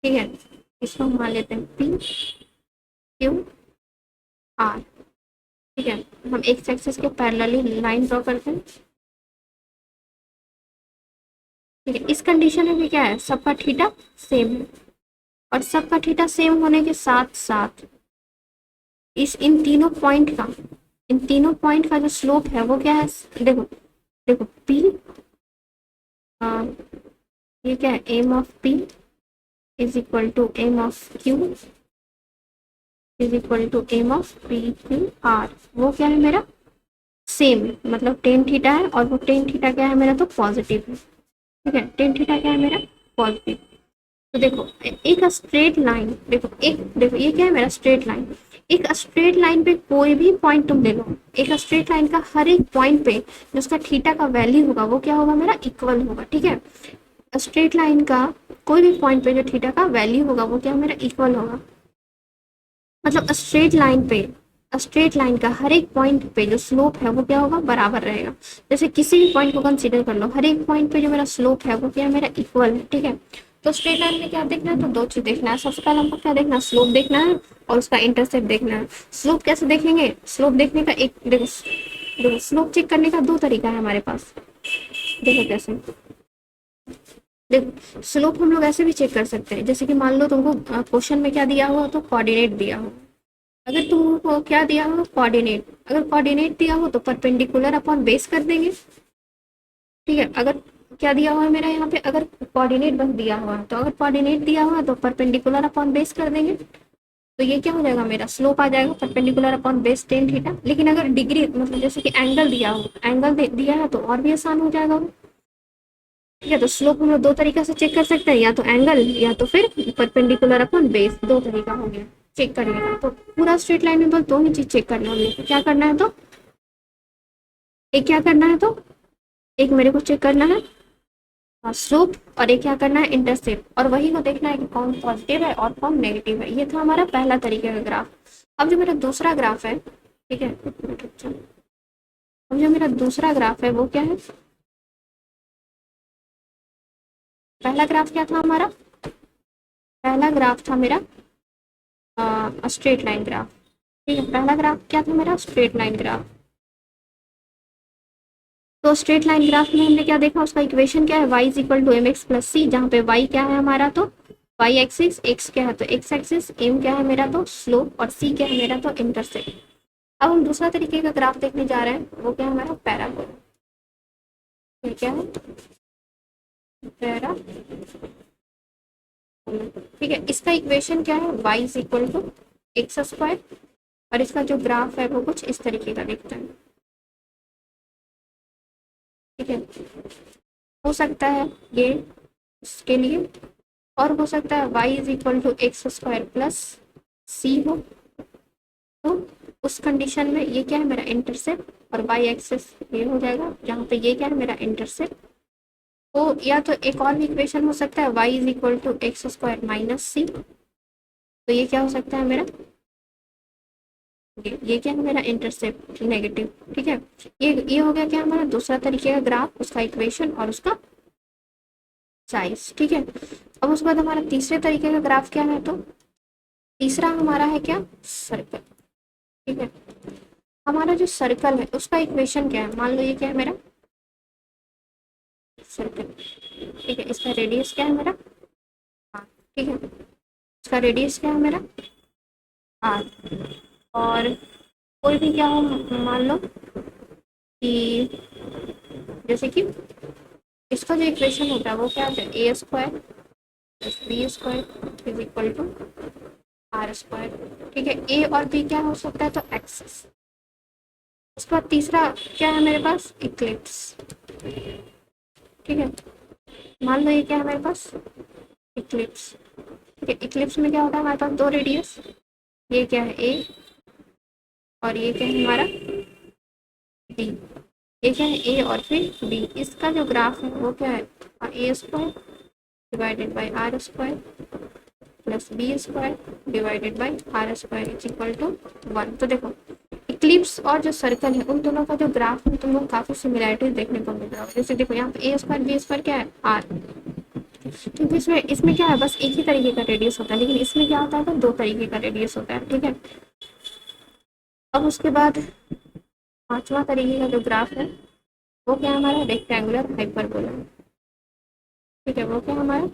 ठीक है। इसको हम मान लेते हैं P Q R, ठीक है। हम एक एक्सिस के पैरेलली लाइन ड्रॉ करते हैं, ठीक है। इस कंडीशन में भी क्या है, सबका थीटा सेम है, और सबका थीटा सेम होने के साथ साथ इन तीनों पॉइंट का जो स्लोप है वो क्या है, देखो देखो P, ये क्या है, M of P is equal to M of Q is equal to M of P Q R, वो क्या है मेरा, सेम, मतलब टेन थीटा है, और वो टेन थीटा क्या है मेरा, तो पॉजिटिव है, ठीक है। टेन थीटा क्या है मेरा, पॉजिटिव। तो देखो एक स्ट्रेट लाइन, देखो ये क्या है मेरा, स्ट्रेट लाइन। एक स्ट्रेट लाइन पे कोई भी पॉइंट तुम ले लो, एक स्ट्रेट लाइन का हर एक पॉइंट पे जो उसका थीटा का वैल्यू होगा वो क्या होगा मेरा, इक्वल होगा, ठीक है। स्ट्रेट लाइन का कोई भी पॉइंट पे जो थीटा का वैल्यू होगा वो क्या मेरा, इक्वल होगा। मतलब स्ट्रेट लाइन का हर एक पॉइंट पे जो स्लोप है वो क्या होगा, बराबर रहेगा। जैसे किसी भी पॉइंट को कंसीडर कर लो, हर एक पॉइंट पे जो मेरा स्लोप है वो क्या मेरा, इक्वल है, ठीक है। तो स्ट्रेट लाइन में क्या देखना है, तो दो चीज देखना है। सबसे पहले हमको क्या देखना है, स्लोप देखना है और उसका इंटरसेप्ट देखना है। स्लोप कैसे देखेंगे, स्लोप देखने का एक देखो स्लोप चेक करने का दो तरीका है हमारे पास। देखो कैसे, देखो स्लोप हम लोग ऐसे भी चेक कर सकते हैं, जैसे कि मान लो तुमको क्वेश्चन में क्या दिया हुआ, तो कोऑर्डिनेट दिया हो। अगर तुमको क्या दिया हो, कोऑर्डिनेट, अगर कोऑर्डिनेट दिया हो तो परपेंडिकुलर अपॉन बेस कर देंगे, ठीक है। अगर क्या दिया हुआ है मेरा यहाँ पे, अगर कोऑर्डिनेट बस दिया हुआ है, तो अगर कोऑर्डिनेट दिया हुआ है तो परपेंडिकुलर अपॉन बेस कर देंगे, तो ये क्या हो जाएगा मेरा, स्लोप आ जाएगा perpendicular upon base tan theta. लेकिन अगर डिग्री, मतलब जैसे कि एंगल दिया हो, दिया है तो और भी आसान हो जाएगा वो, ठीक है। तो स्लोप हम लोग दो तरीका से चेक कर सकते हैं, या तो एंगल या तो फिर परपेंडिकुलर अपॉन बेस, दो तरीका हो गया चेक करने का। तो पूरा स्ट्रेट लाइन में बस दो ही चीज चेक करना है, क्या करना है, तो एक क्या करना है, तो एक मेरे को चेक करना है स्लोप, और एक क्या करना है इंटरसेप्ट, और वही को देखना है कि कौन पॉजिटिव है और कौन नेगेटिव है। ये था हमारा पहला तरीके का ग्राफ। अब जो मेरा दूसरा ग्राफ है, ठीक है, एक मिनट रुक जाओ। अब जो मेरा दूसरा ग्राफ है वो क्या है, पहला ग्राफ क्या था हमारा, पहला ग्राफ था मेरा स्ट्रेट लाइन ग्राफ। ठीक है, पहला ग्राफ क्या था मेरा, स्ट्रेट लाइन ग्राफ। तो स्ट्रेट लाइन ग्राफ में हमने क्या देखा, उसका इक्वेशन क्या है, y is equal to m x plus c, जहाँ पे y क्या है हमारा, तो y एक्सिस, x क्या है तो x एक्सिस, m क्या है मेरा तो स्लोप, और c क्या है मेरा तो इंटरसेप्ट। अब हम दूसरा तरीके का ग्राफ देखने जा रहे हैं, वो क्या है हमारा पैराबोला। ये क्या है, पैरा, ठीक है, इसका इक्वेशन क्या है, y is equal to x square, और इसका जो ग्राफ है वो कुछ इस तरीके का दिखता है। ठीक है, हो सकता है ये इसके लिए, और हो सकता है y is equal to x square plus c हो। तो उस कंडीशन में ये क्या है मेरा इंटरसेप्ट, और y एक्सिस ये हो जाएगा, जहाँ पे ये क्या है मेरा इंटरसेप्ट। तो या तो एक और भी इक्वेशन हो सकता है, y is equal to x square minus c. तो ये क्या हो सकता है मेरा, ये क्या है मेरा इंटरसेप्ट नेगेटिव। ठीक है, ये हो गया क्या हमारा दूसरा तरीके का ग्राफ, उसका इक्वेशन और उसका साइज। ठीक है, अब उसके बाद हमारा तीसरे तरीके का ग्राफ क्या है, तो तीसरा हमारा है क्या, सर्कल। ठीक है, हमारा जो सर्कल है उसका इक्वेशन क्या है, मान लो ये क्या है मेरा सर्कल। ठीक है, इसका रेडियस क्या है मेरा आर। ठीक है, इसका रेडियस क्या है मेरा आर, और कोई भी क्या हो, मान लो कि जैसे कि इसका जो इक्वेशन होता है वो क्या होता है, a square plus b square is equal to r square. ठीक है, ए और बी क्या हो सकता है, तो एक्सिस। उसके बाद तीसरा क्या है मेरे पास, इक्लिप्स। ठीक है, मान लो ये क्या है मेरे पास, इक्लिप्स। ठीक है, इक्लिप्स में क्या होता है हमारे पास दो रेडियस, ये क्या है ए, और ये क्या है हमारा बी। ये क्या है ए और फिर बी, इसका जो ग्राफ है वो क्या है, a square divided by r square plus b square divided by r square is equal to 1। तो देखो इक्लिप्स और जो सर्कल है उन दोनों का जो ग्राफ है तुम लोग काफी सिमिलैरिटीज देखने को मिल रहा है। जैसे देखो यहाँ पे ए स्क्वायर बी स्क्वायर क्या है आर, क्योंकि इसमें इसमें क्या है बस एक ही तरीके का रेडियस होता है, लेकिन इसमें क्या होता है तो दो तरीके का रेडियस होता है। ठीक है, अब उसके बाद पांचवा तरीके का जो ग्राफ है वो क्या है हमारा, रेक्टेंगुलर हाइपरबोला। ठीक है, वो क्या है हमारा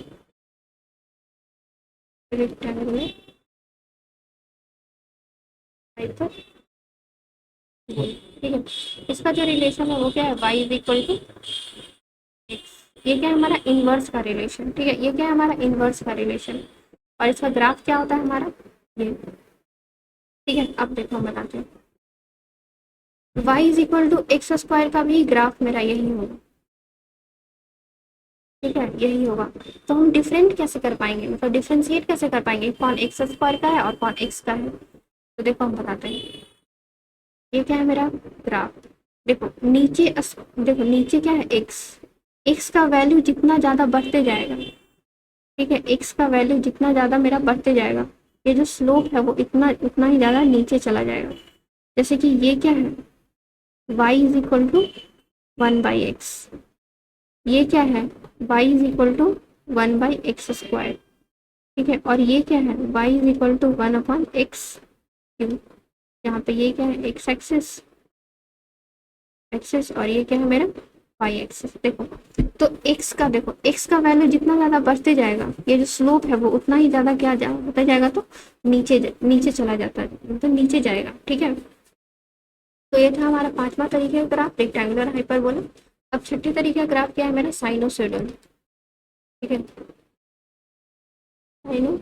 रेक्टेंगुलर हाइपर। ठीक है, इसका जो रिलेशन है वो क्या है, y is equal to X. ये क्या है हमारा इनवर्स का रिलेशन। ठीक है, ये क्या है हमारा इनवर्स का रिलेशन, और इसका ग्राफ क्या होता है हमारा ये। ठीक है, अब देखो हम बताते हैं, y is equal to x square का भी ग्राफ मेरा यही होगा। ठीक है, यही होगा। तो हम डिफरेंट कैसे कर पाएंगे, मतलब डिफ्रेंशिएट कैसे कर पाएंगे, कौन एक्स स्क्वायर का है और कौन एक्स का है। तो देखो हम बताते हैं, ये क्या है मेरा ग्राफ, देखो नीचे देखो नीचे क्या है एक्स, एक्स का वैल्यू जितना ज़्यादा बढ़ते जाएगा, ठीक है, एक्स का वैल्यू जितना ज़्यादा मेरा बढ़ते जाएगा, ये जो स्लोप है वो इतना उतना ही ज़्यादा नीचे चला जाएगा। जैसे कि ये क्या है, y is equal to 1/x, ये क्या है y is equal to 1/x square. ठीक है, और ये क्या है y is equal to 1/x cube, यहाँ पे ये क्या है एक्स एक्सिस एक्सिस, और ये क्या है मेरा वाई एक्सिस। देखो तो एक्स का देखो, एक्स का वैल्यू जितना ज़्यादा बढ़ते जाएगा, ये जो स्लोप है वो उतना ही ज़्यादा क्या होता जाएगा, तो नीचे चला जाता है, तो नीचे जाएगा। ठीक है, तो ये था हमारा पांचवा तरीके का ग्राफ रेक्टेंगुलर हाइपरबोला। अब छठे तरीके का ग्राफ क्या है मेरा, साइनोसॉइडल। ठीक है, साइनो,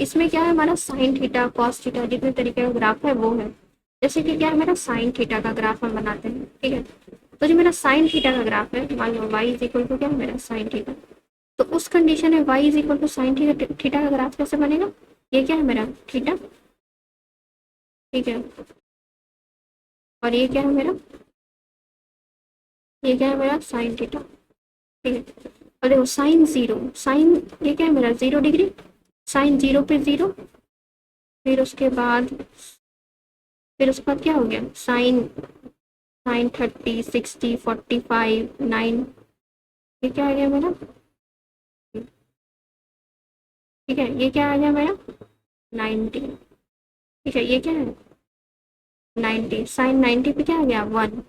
इसमें क्या है हमारा साइन थीटा कॉस थीटा जितने तरीके का ग्राफ है वो है। जैसे कि क्या है मेरा साइन थीटा का ग्राफ हम बनाते हैं। ठीक है, तो जो मेरा साइन थीटा का ग्राफ है, मान लो y इज इक्वल टू क्या है मेरा साइन थीटा, तो उस कंडीशन में y is equal to sine theta, theta का ग्राफ कैसे बनेगा, ये क्या है मेरा थीटा। ठीक है, और ये क्या है मेरा ये क्या है मेरा साइन थीटा, ठीक है। और देखो साइन जीरो, साइन ये क्या है मेरा 0 डिग्री, साइन 0 पे 0, फिर उसके बाद क्या हो गया साइन, साइन 30 60 45 9, ये क्या आ गया मेरा, ठीक है। ये क्या आ गया मेरा 90, ठीक है। ये क्या है 90, साइन 90 पे क्या आ गया 1,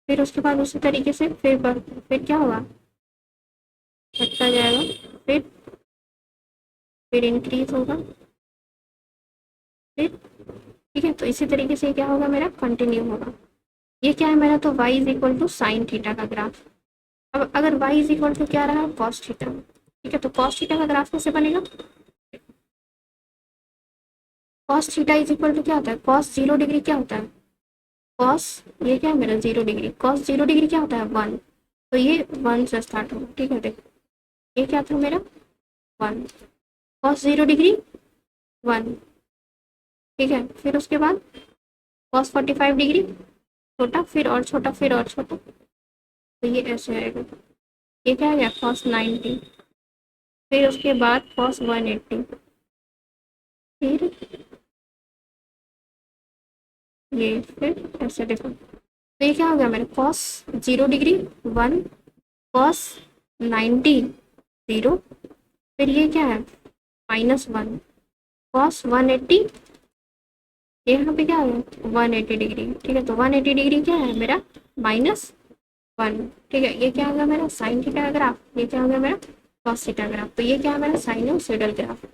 फिर उसके बाद उसी तरीके से फिर क्या होगा, घटता जाएगा, फिर इंक्रीज होगा, फिर ठीक है। तो इसी तरीके से क्या होगा मेरा कंटिन्यू होगा। ये क्या है मेरा, तो y is equal to sine theta का ग्राफ। अब अगर y इज इक्वल टू क्या रहा कॉस थीटा, ठीक है। तो कॉस थीटा का ग्राफ कैसे बनेगा, cos theta is equal to क्या होता है, कॉस 0 डिग्री क्या होता है, कॉस ये क्या है मेरा 0 डिग्री, कॉस 0 डिग्री क्या होता है 1, तो ये 1 से स्टार्ट होगा, ठीक है। देखो ये क्या था मेरा 1, कॉस 0 डिग्री 1, ठीक है। फिर उसके बाद कॉस 45 डिग्री छोटा, फिर और छोटा, फिर और छोटा, तो ये ऐसे आएगा। ये क्या आ गया कॉस 90, फिर उसके बाद कॉस 180, फिर ये फिर ऐसे देखो। तो ये क्या हो गया मेरे कॉस 0 डिग्री 1, कॉस 90 0, फिर ये क्या है -1, कॉस 180, यहाँ पे क्या है 180 डिग्री, ठीक है। तो 180 डिग्री क्या है मेरा -1, ठीक है। ये क्या होगा मेरा साइन थीटा का ग्राफ, ये क्या होगा मेरा कॉस थीटा ग्राफ, तो ये क्या है मेरा साइनोसॉइडल ग्राफ।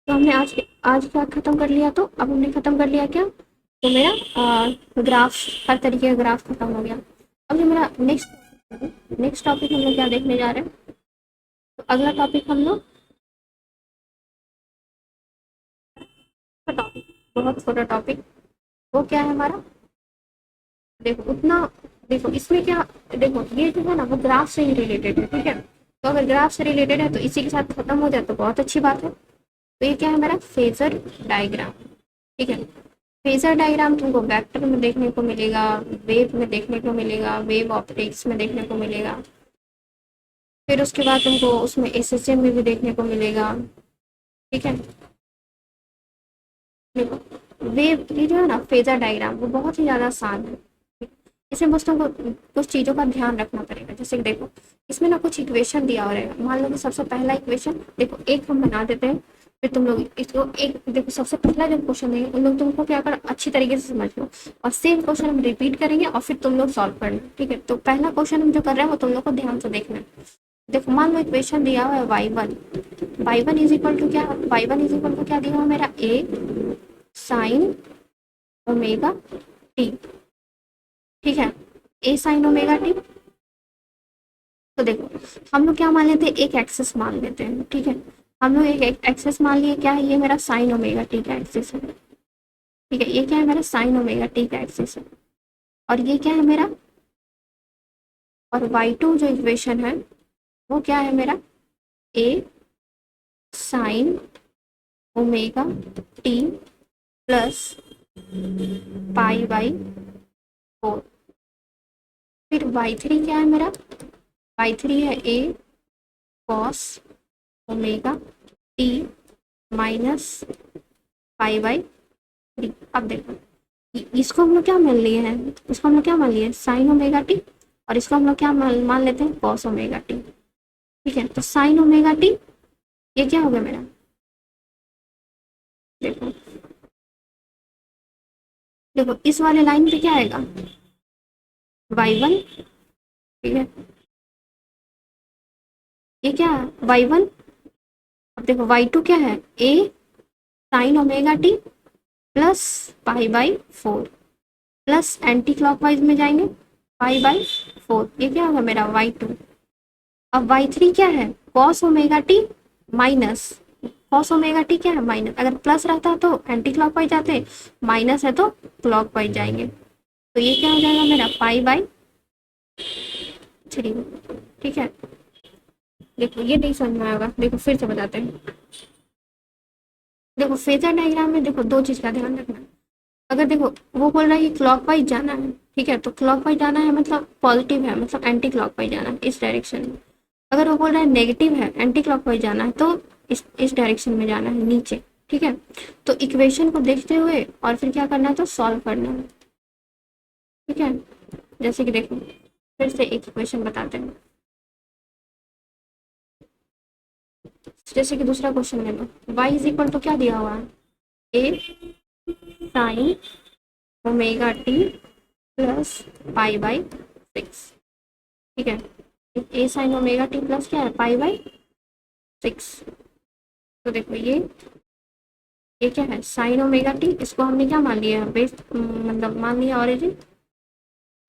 तो हमने आज क्या खत्म कर लिया, तो अब हमने खत्म कर लिया क्या, तो मेरा ग्राफ, हर तरीके का ग्राफ खत्म हो गया। अब जो मेरा नेक्स्ट टॉपिक हम लोग क्या देखने जा रहे हैं, तो अगला टॉपिक हम लोग टॉपिक बहुत छोटा टॉपिक, वो क्या है हमारा, देखो उतना, देखो इसमें क्या, देखो ये जो है ना वो ग्राफ से ही रिलेटेड है, ठीक है। तो अगर ग्राफ से रिलेटेड है तो इसी के साथ खत्म हो जाए तो बहुत अच्छी बात है। तो ये क्या है हमारा फेजर डायग्राम, ठीक है। फेजर डायग्राम तुमको वेक्टर में देखने को मिलेगा, वेव में देखने को मिलेगा, वेव ऑप्टिक्स में देखने को मिलेगा, फिर उसके बाद तुमको उसमें एसएसएम में भी देखने को मिलेगा, ठीक है। देखो वेव ये जो है ना फेजर डायग्राम वो बहुत ही ज़्यादा आसान है, इसमें बस तुमको कुछ चीज़ों का ध्यान रखना पड़ेगा। जैसे कि देखो इसमें ना कुछ इक्वेशन दिया हो रहेगा, मान लो कि सबसे पहला इक्वेशन देखो एक हम बना देते हैं, फिर तुम लोग इसको एक देखो सबसे पहला जो क्वेश्चन देंगे उन लोग तुमको क्या कर अच्छी तरीके से समझ लो, और सेम क्वेश्चन हम रिपीट करेंगे और फिर तुम लोग सॉल्व करना, ठीक है। तो पहला क्वेश्चन हम जो कर रहे हैं वो तुम लोग को ध्यान से देखना है। देखो मान लो इक्वेशन दिया हुआ है y1 इज इक्वल टू क्या, y1 इज इक्वल टू क्या दिया हुआ मेरा a साइन ओमेगा टी, ठीक है, a साइन ओमेगा टी। तो देखो हम लोग क्या मान लेते हैं, एक एक्सेस मान लेते हैं, ठीक है। हम लोग एक एक्सेस मान लिए, क्या है ये मेरा साइन ओमेगा टी का एक्सेस है, ठीक है। ये क्या है मेरा साइन ओमेगा टी का एक्सेस है, और ये क्या है मेरा, और y2 जो इक्वेशन है वो क्या है मेरा a sine omega T plus pi, फिर y3 क्या है मेरा, y3 है a cos omega T minus pi. अब देखो इसको हम लोग क्या मान लिए हैं, इसको हम लोग क्या मान लिए साइन ओमेगा टी, और इसको हम लोग क्या मान लेते हैं कॉस ओमेगा टी, ठीक है। तो साइन ओमेगा टी ये क्या हो गया मेरा, देखो देखो इस वाले लाइन पे क्या आएगा y1, ठीक है। ये क्या है y1, अब देखो y2 क्या है a sine omega T plus pi, plus anticlockwise में जाएंगे पाई/4, ये क्या होगा मेरा y2। अब y3 क्या है cos omega T minus, cos omega T क्या है माइनस, अगर प्लस रहता तो एंटी क्लॉकवाइज जाते, माइनस है तो क्लॉकवाइज जाएंगे, तो ये क्या हो जाएगा मेरा पाई/3, ठीक है। देखो ये नहीं समझ में आएगा, देखो फिर से बताते हैं। देखो फेजर डायग्राम में देखो दो चीज का ध्यान रखना, अगर देखो वो बोल रहा है कि क्लॉकवाइज जाना है, ठीक है, तो क्लॉकवाइज जाना है मतलब पॉजिटिव है, मतलब एंटी क्लॉकवाइज जाना है इस डायरेक्शन में। अगर वो बोल रहा है नेगेटिव है, एंटी क्लॉकवाइज जाना है, तो इस डायरेक्शन में जाना है, नीचे। ठीक है, तो इक्वेशन को देखते हुए और फिर क्या करना है, तो सॉल्व करना है। ठीक है, जैसे कि देखो फिर से एक इक्वेशन बताते हैं। जैसे कि दूसरा क्वेश्चन ले लो, y इज इक्वल टू क्या दिया हुआ है, a sine omega T plus pi by 6। ठीक है, a sine omega T plus क्या है, पाई बाई 6। तो देखो ये क्या है, साइन ओमेगा टी, इसको हमने क्या मान लिया है, बेस मतलब मान लिया ऑरिजिन।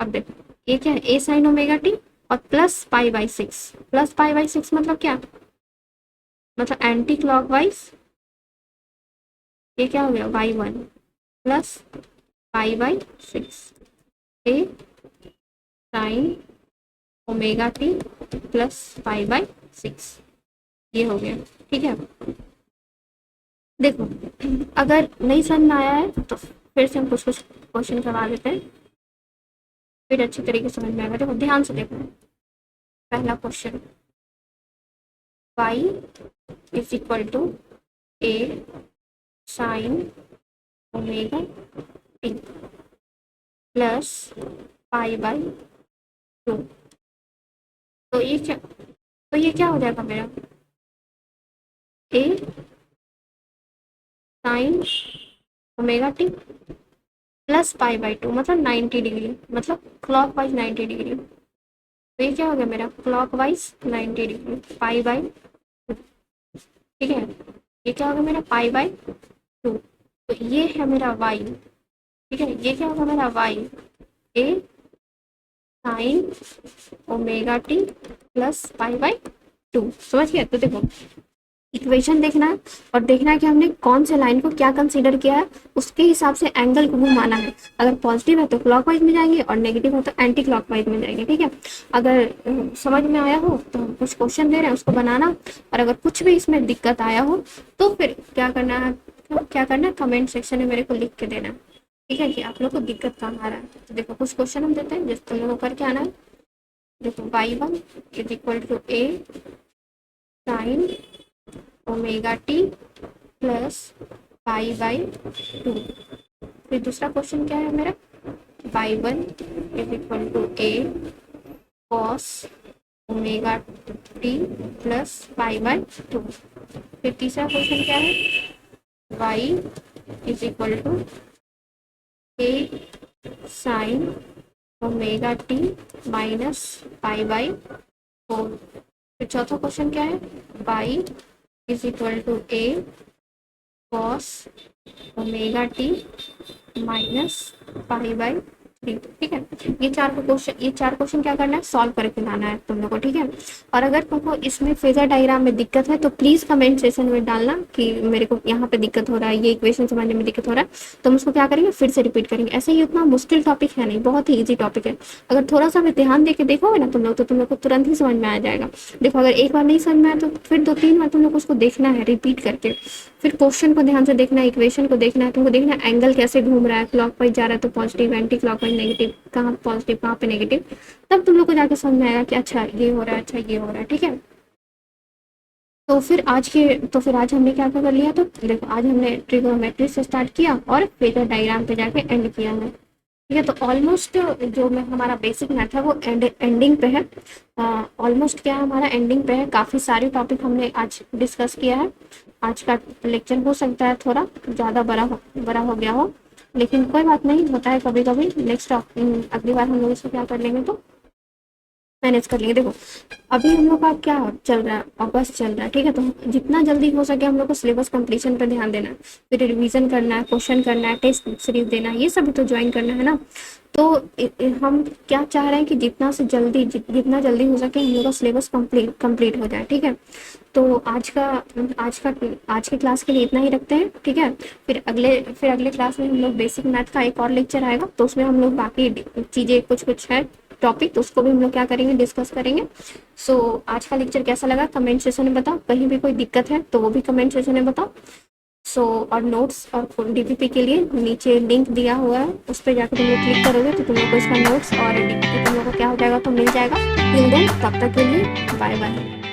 अब देखो ये क्या है, ए साइन ओमेगा टी और plus pi by 6। Plus pi by 6 मतलब क्या, मतलब एंटी क्लॉकवाइज, ये क्या हो गया, y1 plus pi by 6 A sine omega T plus pi by 6, ये हो गया। ठीक है, देखो अगर नहीं समझ में आया है तो फिर से हम कुछ कुछ क्वेश्चन करवा देते हैं, फिर अच्छी तरीके से समझ में आएगा। देखो ध्यान से देखो, पहला question, y is equal to A sine omega T plus pi by 2। तो ये क्या हो जाएगा मेरा, a sine omega T plus pi by 2 मतलब 90 डिग्री, मतलब क्लॉक वाइज 90 डिग्री। तो ये क्या हो गया मेरा, clock wise 90 degree pi by 2। ठीक है, ये क्या होगा मेरा, पाई बाई 2। तो ये है मेरा वाई। ठीक है, ये क्या होगा मेरा Y, A sine omega T plus pi by 2। समझ गया, तो देखो इक्वेशन देखना है और देखना है कि हमने कौन से लाइन को क्या कंसीडर किया है, उसके हिसाब से एंगल को घुमाना है। अगर पॉजिटिव है तो क्लॉकवाइज में जाएंगे और नेगेटिव है तो एंटी क्लॉकवाइज में जाएंगे। ठीक है, अगर समझ में आया हो तो हम कुछ क्वेश्चन दे रहे हैं उसको बनाना, और अगर कुछ भी इसमें दिक्कत आया हो तो फिर क्या करना है, कमेंट सेक्शन में मेरे को लिख के देना। ठीक है, कि आप लोग को दिक्कत कहाँ आ रहा है। तो देखो कुछ क्वेश्चन हम देते हैं जिस तुम लोगों को करके आना है। देखो y1 is equal to A sine omega T plus pi by 2। फिर दूसरा क्वेश्चन क्या है मेरा, y1 is equal to A cos omega T plus pi by 2। फिर तीसरा क्वेश्चन क्या है, y is equal to A sine omega T minus pi by 4। फिर चौथा क्वेश्चन क्या है, y is equal to A cos omega T minus pi by 3। ठीक है, ये चार क्वेश्चन क्या करना है, सॉल्व करके लाना है तुम लोग को। ठीक है, और अगर तुमको इसमें फेजर डायग्राम में दिक्कत है तो प्लीज कमेंट सेक्शन में डालना कि मेरे को यहाँ पे दिक्कत हो रहा है, ये इक्वेशन समझने में दिक्कत हो रहा है, तो हम उसको क्या करेंगे, फिर से रिपीट करेंगे। ऐसे ही उतना मुश्किल टॉपिक है नहीं, बहुत ही ईजी टॉपिक है। अगर थोड़ा सा भी ध्यान देके देखोगे ना तुम लोग, तो तुम लोग को तुरंत ही समझ में आ जाएगा। देखो अगर एक बार नहीं समझ में आया तो फिर 2-3 बार तुम लोग उसको देखना है रिपीट करके, फिर क्वेश्चन को ध्यान से देखना है, इक्वेशन को देखना है, तुमको देखना है एंगल कैसे घूम रहा है, क्लॉकवाइज जा रहा है तो पॉजिटिव, एंटी क्लॉकवाइज नेगेटिव, कहाँ पॉजिटिव कहाँ पे नेगेटिव, तब तुम लोग को जाके समझ में आएगा कि अच्छा ये हो रहा है, अच्छा ये हो रहा है। ठीक है, तो फिर आज हमने क्या क्या कर लिया, तो देखो आज हमने ट्रिगोनोमेट्री से स्टार्ट किया और फेजर डायग्राम पे जाके एंड किया है। ठीक है, तो ऑलमोस्ट जो मैं हमारा बेसिक मैथ है वो एंडिंग पे है। ऑलमोस्ट क्या है, हमारा एंडिंग पे है। काफ़ी सारे टॉपिक हमने आज डिस्कस किया है। आज का लेक्चर हो सकता है थोड़ा ज़्यादा बड़ा हो गया हो, लेकिन कोई बात नहीं, होता है कभी कभी। नेक्स्ट अगली बार हम लोग इसको क्या कर लेंगे, तो मैनेज कर लेंगे। देखो अभी हम लोग का क्या चल रहा है, अगस्त चल रहा है। ठीक है, तो जितना जल्दी हो सके हम लोग को सिलेबस कंप्लीशन पर ध्यान देना है, फिर रिवीजन करना है, क्वेश्चन करना है, टेस्ट सीरीज देना है, ये सब तो ज्वाइन करना है ना। तो हम क्या चाह रहे हैं कि जितना जल्दी हो सके हम लोग का सिलेबस कंप्लीट हो जाए। ठीक है, तो आज के क्लास के लिए इतना ही रखते हैं। ठीक है, फिर अगले क्लास में हम लोग बेसिक मैथ का एक और लेक्चर आएगा, तो उसमें हम लोग बाकी चीज़ें कुछ है टॉपिक, तो उसको भी हम लोग क्या करेंगे, डिस्कस करेंगे। आज का लेक्चर कैसा लगा कमेंट सेक्शन में बताओ, कहीं भी कोई दिक्कत है तो वो भी कमेंट सेक्शन में बताओ। सो और नोट्स और डीपीपी के लिए नीचे लिंक दिया हुआ है, उस पर जाकर तुम लोग क्लिक करोगे तो तुम लोग को इसका नोट्स और डीपीपी तुम लोग को क्या हो जाएगा तो मिल जाएगा। टिल देन, तब तक के लिए बाय बाय।